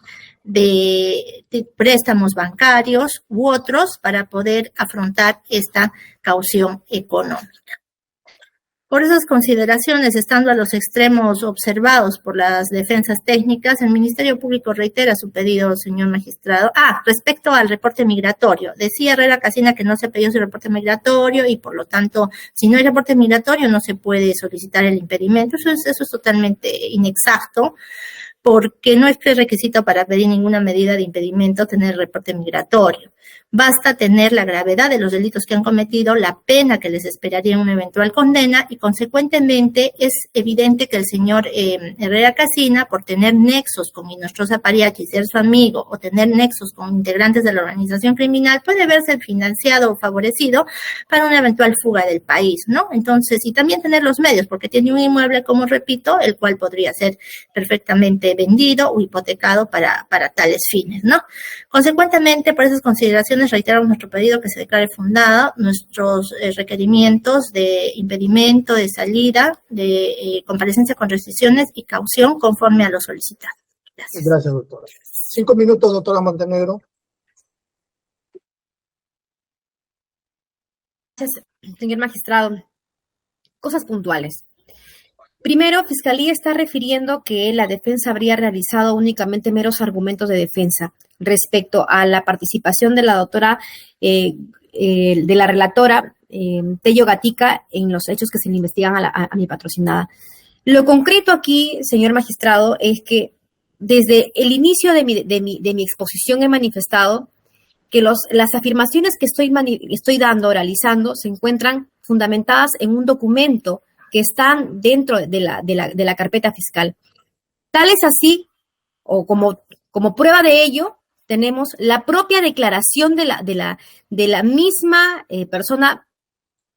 de préstamos bancarios u otros para poder afrontar esta caución económica. Por esas consideraciones, estando a los extremos observados por las defensas técnicas, el Ministerio Público reitera su pedido, señor magistrado. Respecto al reporte migratorio, decía Herrera Casina que no se pidió su reporte migratorio y por lo tanto, si no hay reporte migratorio no se puede solicitar el impedimento. Eso es totalmente inexacto, porque no es prerequisito para pedir ninguna medida de impedimento tener reporte migratorio. Basta tener la gravedad de los delitos que han cometido, la pena que les esperaría en una eventual condena, y consecuentemente es evidente que el señor Herrera Casina, por tener nexos con Inostroza Pariachi, ser su amigo, o tener nexos con integrantes de la organización criminal, puede verse financiado o favorecido para una eventual fuga del país, ¿no? Entonces, y también tener los medios, porque tiene un inmueble, como repito, el cual podría ser perfectamente vendido o hipotecado para tales fines, ¿no? Consecuentemente, por esas consideraciones, reiteramos nuestro pedido que se declare fundado nuestros requerimientos de impedimento, de salida, de comparecencia con restricciones y caución conforme a lo solicitado. Gracias. Gracias, doctora. 5 minutos, doctora Montenegro. Gracias, señor magistrado. Cosas puntuales. Primero, Fiscalía está refiriendo que la defensa habría realizado únicamente meros argumentos de defensa respecto a la participación de la doctora, de la relatora Tello Gatica en los hechos que se le investigan a mi patrocinada. Lo concreto aquí, señor magistrado, es que desde el inicio de mi exposición he manifestado que las afirmaciones que estoy realizando, se encuentran fundamentadas en un documento que están dentro de la carpeta fiscal. Tal es así, o como prueba de ello, tenemos la propia declaración de la misma persona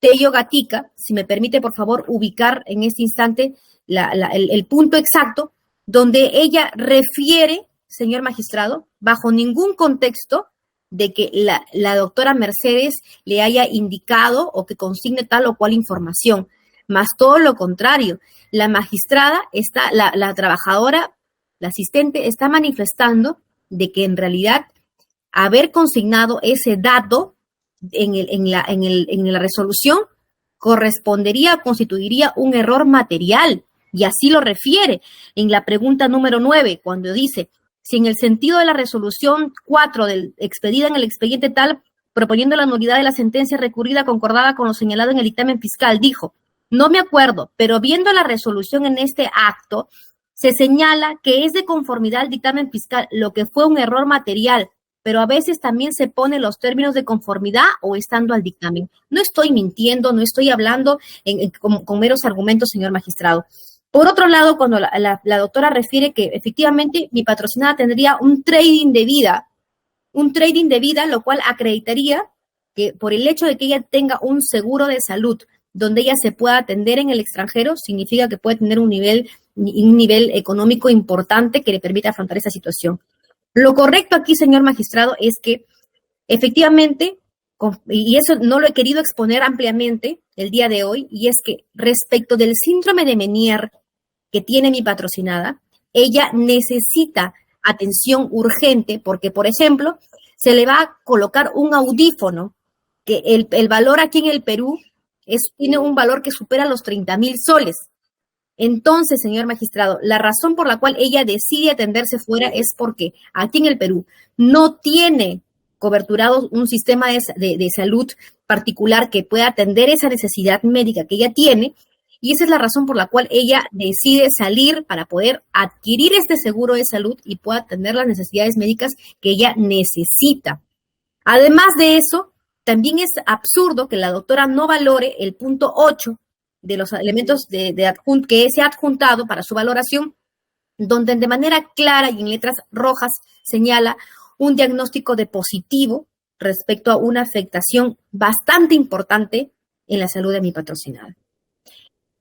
Tello Gatica. Si me permite, por favor, ubicar en este instante el punto exacto, donde ella refiere, señor magistrado, bajo ningún contexto, de que la doctora Mercedes le haya indicado o que consigne tal o cual información. Más todo lo contrario, la magistrada la trabajadora, la asistente, está manifestando de que en realidad haber consignado ese dato en la resolución constituiría un error material, y así lo refiere en la pregunta número 9, cuando dice: si en el sentido de la resolución 4 expedida en el expediente tal, proponiendo la nulidad de la sentencia recurrida concordada con lo señalado en el dictamen fiscal, dijo: no me acuerdo, pero viendo la resolución en este acto, se señala que es de conformidad al dictamen fiscal, lo que fue un error material, pero a veces también se ponen los términos de conformidad o estando al dictamen. No estoy mintiendo, no estoy hablando con meros argumentos, señor magistrado. Por otro lado, cuando la doctora refiere que efectivamente mi patrocinada tendría un trading de vida, lo cual acreditaría que por el hecho de que ella tenga un seguro de salud, donde ella se pueda atender en el extranjero, significa que puede tener un nivel económico importante que le permita afrontar esa situación. Lo correcto aquí, señor magistrado, es que efectivamente y eso no lo he querido exponer ampliamente el día de hoy, y es que respecto del síndrome de Meniere que tiene mi patrocinada, ella necesita atención urgente porque, por ejemplo, se le va a colocar un audífono que el valor aquí en el Perú tiene un valor que supera los 30,000 soles. Entonces, señor magistrado, la razón por la cual ella decide atenderse fuera es porque aquí en el Perú no tiene coberturado un sistema de salud particular que pueda atender esa necesidad médica que ella tiene, y esa es la razón por la cual ella decide salir para poder adquirir este seguro de salud y pueda atender las necesidades médicas que ella necesita. Además de eso, también es absurdo que la doctora no valore el punto 8 de los elementos que se ha adjuntado para su valoración, donde de manera clara y en letras rojas señala un diagnóstico de positivo respecto a una afectación bastante importante en la salud de mi patrocinada.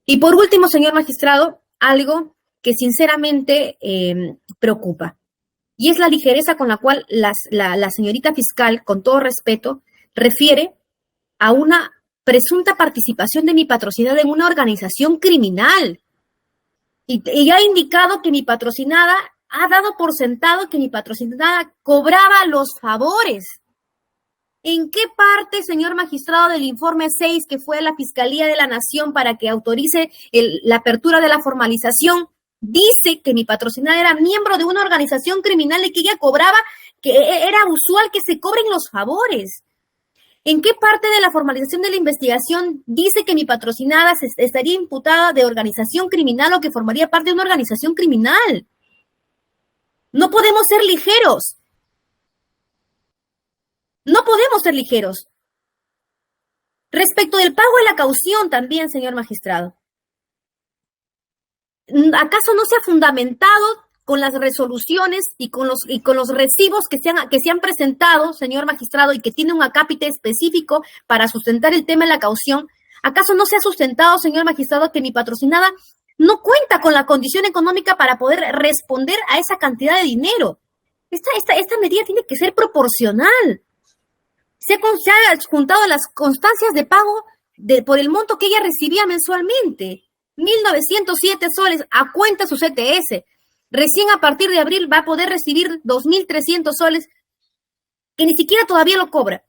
Y por último, señor magistrado, algo que sinceramente preocupa, y es la ligereza con la cual la señorita fiscal, con todo respeto, refiere a una presunta participación de mi patrocinada en una organización criminal. Y ha indicado que mi patrocinada ha dado por sentado que mi patrocinada cobraba los favores. ¿En qué parte, señor magistrado, del informe 6 que fue a la Fiscalía de la Nación para que autorice la apertura de la formalización, dice que mi patrocinada era miembro de una organización criminal y que ella cobraba, que era usual que se cobren los favores? ¿En qué parte de la formalización de la investigación dice que mi patrocinada estaría imputada de organización criminal o que formaría parte de una organización criminal? No podemos ser ligeros. No podemos ser ligeros. Respecto del pago de la caución también, señor magistrado. ¿Acaso no se ha fundamentado con las resoluciones y con los recibos que se han presentado, señor magistrado, y que tiene un acápite específico para sustentar el tema de la caución? ¿Acaso no se ha sustentado, señor magistrado, que mi patrocinada no cuenta con la condición económica para poder responder a esa cantidad de dinero? Esta medida tiene que ser proporcional. Se ha adjuntado las constancias de pago por el monto que ella recibía mensualmente. 1.907 soles a cuenta su CTS. Recién a partir de abril va a poder recibir 2.300 soles, que ni siquiera todavía lo cobra.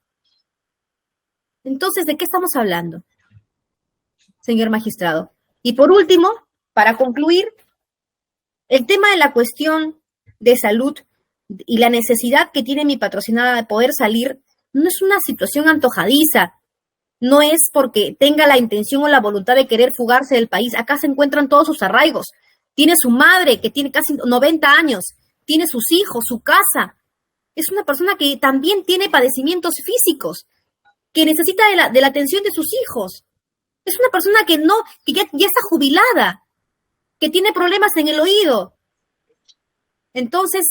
Entonces, ¿de qué estamos hablando, señor magistrado? Y por último, para concluir, el tema de la cuestión de salud y la necesidad que tiene mi patrocinada de poder salir no es una situación antojadiza. No es porque tenga la intención o la voluntad de querer fugarse del país. Acá se encuentran todos sus arraigos. Tiene su madre, que tiene casi 90 años. Tiene sus hijos, su casa. Es una persona que también tiene padecimientos físicos, que necesita de la atención de sus hijos. Es una persona que ya está jubilada, que tiene problemas en el oído. Entonces,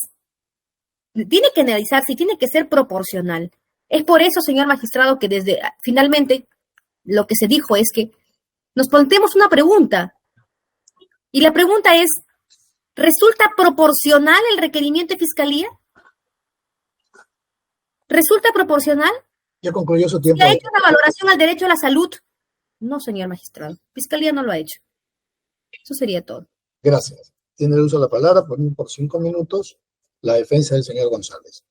tiene que analizarse y tiene que ser proporcional. Es por eso, señor magistrado, que finalmente lo que se dijo es que nos planteemos una pregunta. Y la pregunta es, ¿resulta proporcional el requerimiento de fiscalía? ¿Resulta proporcional? Ya concluyó su tiempo. ¿Se ha hecho una valoración al derecho a la salud? No, señor magistrado. Fiscalía no lo ha hecho. Eso sería todo. Gracias. Tiene el uso de la palabra por 5 minutos la defensa del señor González.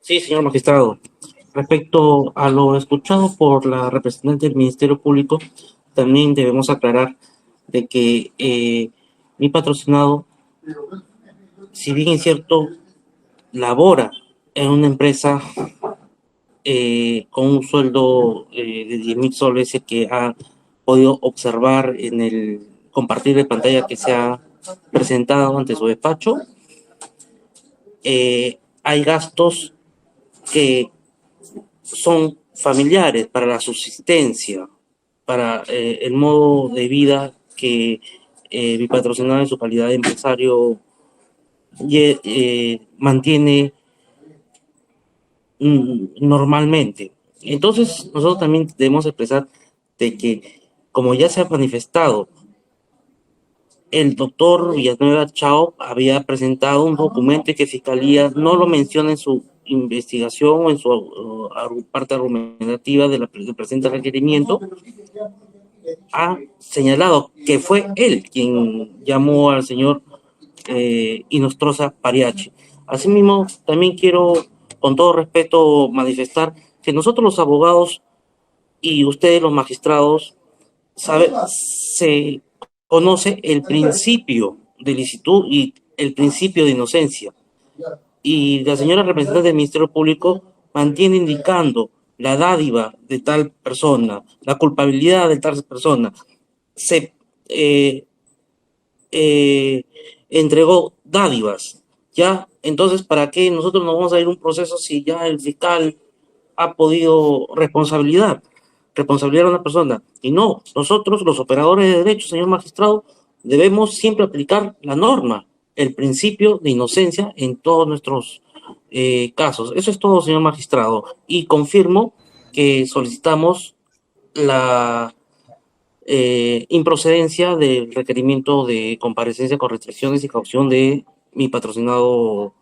Sí, señor magistrado. Respecto a lo escuchado por la representante del Ministerio Público, también debemos aclarar de que mi patrocinado, si bien es cierto, labora en una empresa con un sueldo de 10,000 soles que ha podido observar en el compartir de pantalla que se ha presentado ante su despacho. Hay gastos que son familiares para la subsistencia, para el modo de vida que mi patrocinado en su calidad de empresario mantiene normalmente. Entonces, nosotros también debemos expresar de que, como ya se ha manifestado el doctor Villanueva Chao había presentado un documento y que Fiscalía no lo menciona en su investigación o en su parte argumentativa del presente requerimiento, ha señalado que fue él quien llamó al señor Inostroza Pariachi. Asimismo, también quiero, con todo respeto, manifestar que nosotros los abogados y ustedes los magistrados se conoce el principio de licitud y el principio de inocencia. Y la señora representante del Ministerio Público mantiene indicando la dádiva de tal persona, la culpabilidad de tal persona. Se entregó dádivas, ¿ya? Entonces, ¿para qué nosotros nos vamos a ir a un proceso si ya el fiscal ha podido responsabilizar a una persona? Y no, nosotros, los operadores de derecho, señor magistrado, debemos siempre aplicar la norma, el principio de inocencia en todos nuestros casos. Eso es todo, señor magistrado. Y confirmo que solicitamos la improcedencia del requerimiento de comparecencia con restricciones y caución de mi patrocinado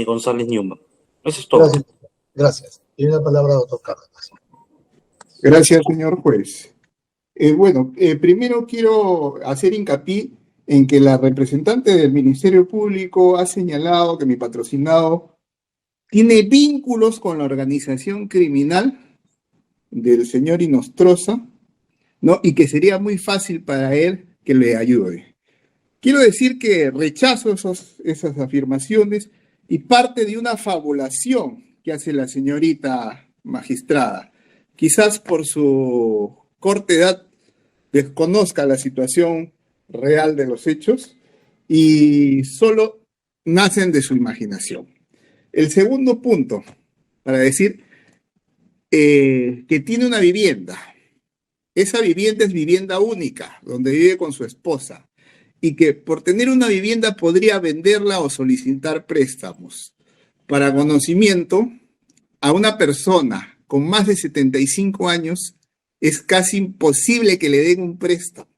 González Newman. Eso es todo. Gracias. Gracias. Tiene la palabra, doctor Cárdenas. Gracias, señor juez. Primero quiero hacer hincapié en que la representante del Ministerio Público ha señalado que mi patrocinado tiene vínculos con la organización criminal del señor Inostroza, ¿no? Y que sería muy fácil para él que le ayude. Quiero decir que rechazo esas afirmaciones y parte de una fabulación que hace la señorita magistrada. Quizás por su corta edad desconozca la situación real de los hechos y solo nacen de su imaginación. El segundo punto, para decir que tiene una vivienda. Esa vivienda es vivienda única, donde vive con su esposa, y que por tener una vivienda podría venderla o solicitar préstamos. Para conocimiento, a una persona con más de 75 años es casi imposible que le den un préstamo,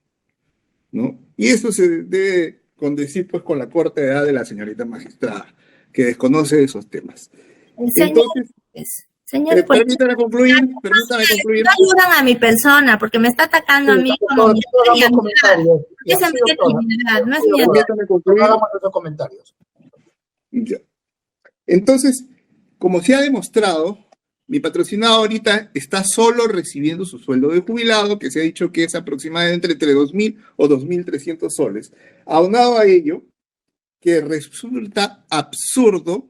¿no? Y eso se debe condecir pues con la corta edad de la señorita magistrada, que desconoce esos temas. Entonces, señor juez, permítame concluir. No ayudan a mi persona porque me está atacando a mí como mi esa es mi dignidad, no es mi comentarios. Ya. Entonces, como se ha demostrado, mi patrocinado ahorita está solo recibiendo su sueldo de jubilado, que se ha dicho que es aproximadamente entre 2.000 o 2.300 soles. Aunado a ello, que resulta absurdo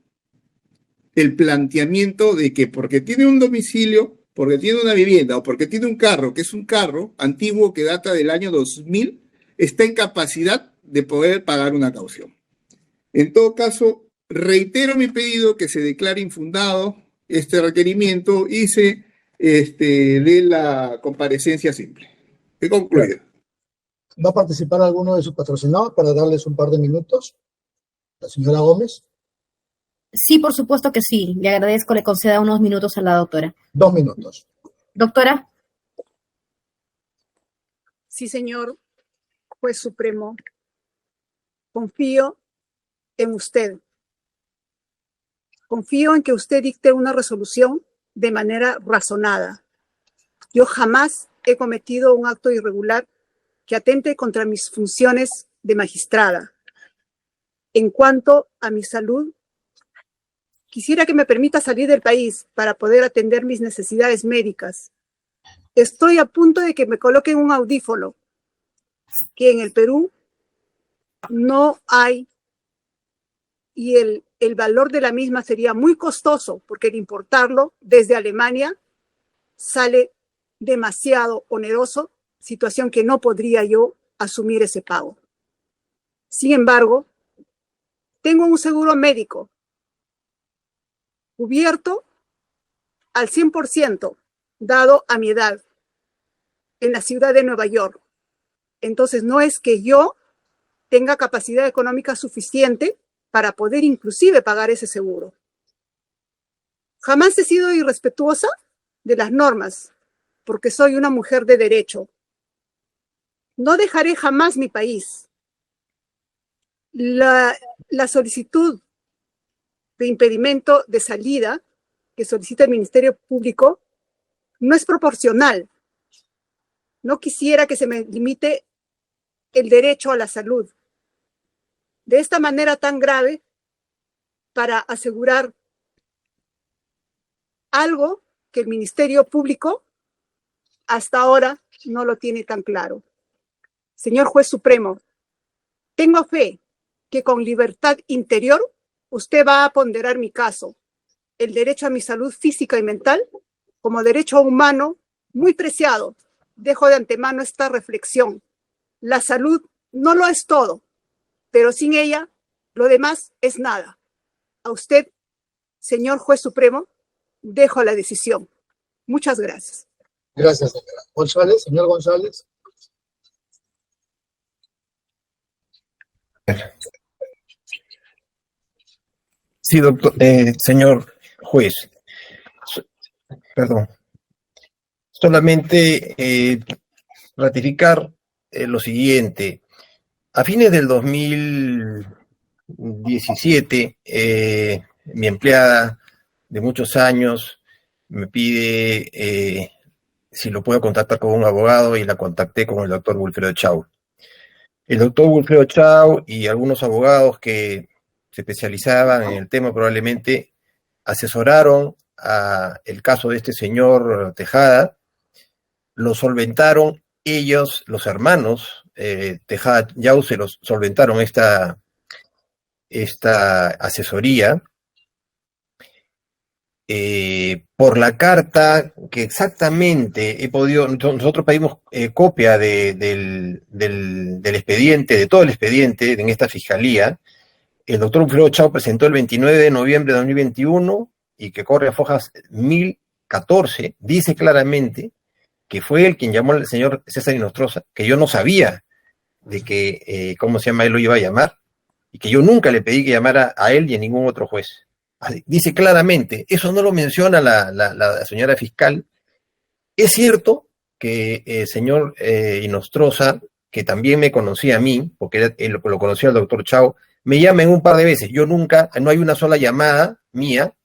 el planteamiento de que porque tiene un domicilio, porque tiene una vivienda o porque tiene un carro, que es un carro antiguo que data del año 2000, está en capacidad de poder pagar una caución. En todo caso, reitero mi pedido que se declare infundado este requerimiento y se dé la comparecencia simple. He concluido. ¿Va a participar alguno de sus patrocinados para darles un par de minutos? La señora Gómez. Sí, por supuesto que sí. Le agradezco, le conceda unos minutos a la doctora. 2 minutos. Doctora. Sí, señor juez supremo. Confío en usted. Confío en que usted dicte una resolución de manera razonada. Yo jamás he cometido un acto irregular que atente contra mis funciones de magistrada. En cuanto a mi salud, quisiera que me permita salir del país para poder atender mis necesidades médicas. Estoy a punto de que me coloquen un audífono, que en el Perú no hay, y el valor de la misma sería muy costoso, porque el importarlo desde Alemania sale demasiado oneroso, situación que no podría yo asumir ese pago. Sin embargo, tengo un seguro médico cubierto al 100%, dado a mi edad, en la ciudad de Nueva York. Entonces, no es que yo tenga capacidad económica suficiente para poder inclusive pagar ese seguro. Jamás he sido irrespetuosa de las normas, porque soy una mujer de derecho. No dejaré jamás mi país. La solicitud de impedimento de salida que solicita el Ministerio Público no es proporcional. No quisiera que se me limite el derecho a la salud de esta manera tan grave para asegurar algo que el Ministerio Público hasta ahora no lo tiene tan claro. Señor Juez Supremo, tengo fe que con libertad interior usted va a ponderar mi caso, el derecho a mi salud física y mental, como derecho humano muy preciado. Dejo de antemano esta reflexión. La salud no lo es todo, pero sin ella, lo demás es nada. A usted, señor Juez Supremo, dejo la decisión. Muchas gracias. Gracias, señora. González, señor González. Sí, doctor, señor juez, perdón, solamente ratificar lo siguiente. A fines del 2017, mi empleada de muchos años me pide si lo puedo contactar con un abogado y la contacté con el doctor Wilfredo Chau. El doctor Wilfredo Chau y algunos abogados que se especializaban en el tema probablemente asesoraron el caso de este señor Tejada, lo solventaron ellos, los hermanos Tejada Yau, se los solventaron esta asesoría por la carta que exactamente he podido, nosotros pedimos copia del expediente, de todo el expediente en esta fiscalía. El doctor Wilfredo Chau presentó el 29 de noviembre de 2021 y que corre a fojas 1014, dice claramente que fue él quien llamó al señor César Inostroza, que yo no sabía de que, ¿cómo se llama? Él lo iba a llamar, y que yo nunca le pedí que llamara a él y a ningún otro juez. Dice claramente, eso no lo menciona la señora fiscal. Es cierto que el señor Inostroza, que también me conocía a mí, porque él lo conocía al doctor Chau, me llama en un par de veces. Yo nunca, no hay una sola llamada mía,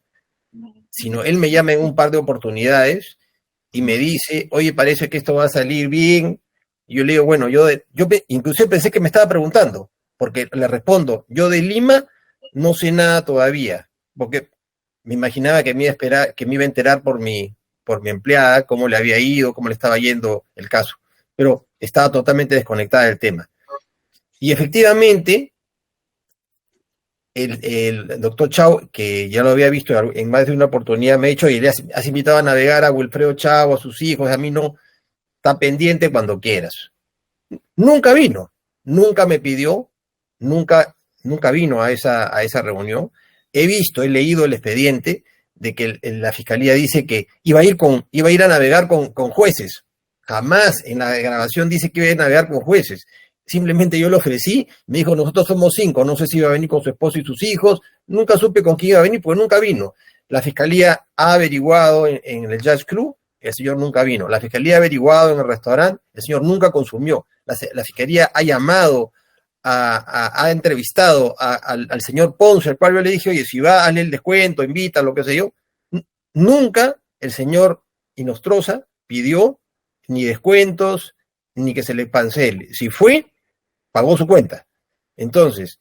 sino él me llama en un par de oportunidades y me dice, oye, parece que esto va a salir bien. Y yo le digo, bueno, yo inclusive pensé que me estaba preguntando, porque le respondo, yo de Lima no sé nada todavía, porque me imaginaba que me iba a enterar por mi empleada, cómo le había ido, cómo le estaba yendo el caso, pero estaba totalmente desconectada del tema. Y efectivamente, el doctor Chau, que ya lo había visto en más de una oportunidad, me ha dicho, y le has invitado a navegar a Wilfredo Chau, a sus hijos, a mí no, está pendiente cuando quieras. Nunca vino, nunca me pidió, nunca vino a esa reunión. He leído el expediente de que la fiscalía dice que iba a ir a navegar con jueces. Jamás en la grabación dice que iba a ir a navegar con jueces. Simplemente yo le ofrecí, me dijo, nosotros somos 5, no sé si iba a venir con su esposo y sus hijos, nunca supe con quién iba a venir, porque nunca vino. La fiscalía ha averiguado en el Jazz Club, el señor nunca vino. La fiscalía ha averiguado en el restaurante, el señor nunca consumió. La fiscalía ha llamado, ha entrevistado al señor Ponce, al cual yo le dije, oye, si va, hazle el descuento, invita, lo que sé yo. Nunca el señor Inostroza pidió ni descuentos, ni que se le cancele. Si fue, pagó su cuenta. Entonces,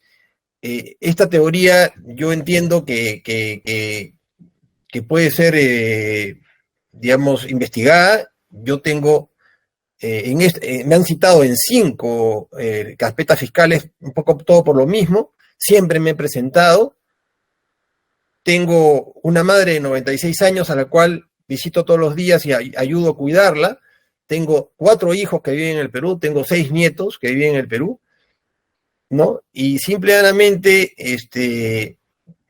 esta teoría yo entiendo que puede ser, digamos, investigada. Yo tengo, me han citado en 5 carpetas fiscales, un poco todo por lo mismo. Siempre me he presentado. Tengo una madre de 96 años a la cual visito todos los días y ayudo a cuidarla. Tengo 4 hijos que viven en el Perú, tengo 6 nietos que viven en el Perú, ¿no? Y simplemente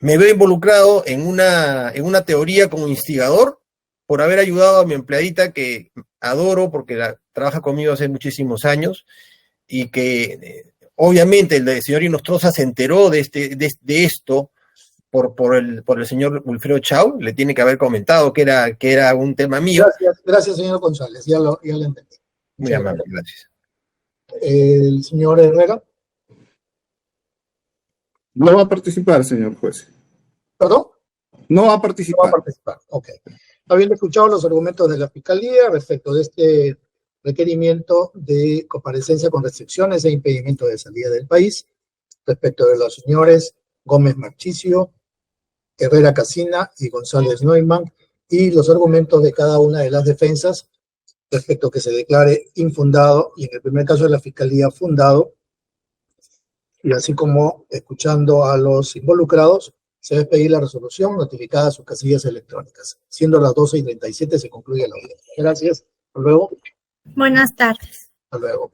me veo involucrado en una teoría como instigador por haber ayudado a mi empleadita que adoro porque trabaja conmigo hace muchísimos años y que obviamente el señor Inostroza se enteró de esto por el señor Wilfredo Chau, le tiene que haber comentado que era un tema mío. Gracias, señor González, ya lo entendí. Muy amable, gracias. El señor Herrera. No va a participar, señor juez. ¿Perdón? No va a No va a participar. participar. Ok. Habiendo escuchado los argumentos de la Fiscalía respecto de este requerimiento de comparecencia con restricciones e impedimento de salida del país, respecto de los señores Gómez Marchicio, Herrera Casina y González Neumann, y los argumentos de cada una de las defensas respecto a que se declare infundado, y en el primer caso de la Fiscalía fundado, y así como escuchando a los involucrados, se debe pedir la resolución notificada a sus casillas electrónicas. Siendo las 12:37 se concluye la audiencia. Gracias. Hasta luego. Buenas tardes. Hasta luego.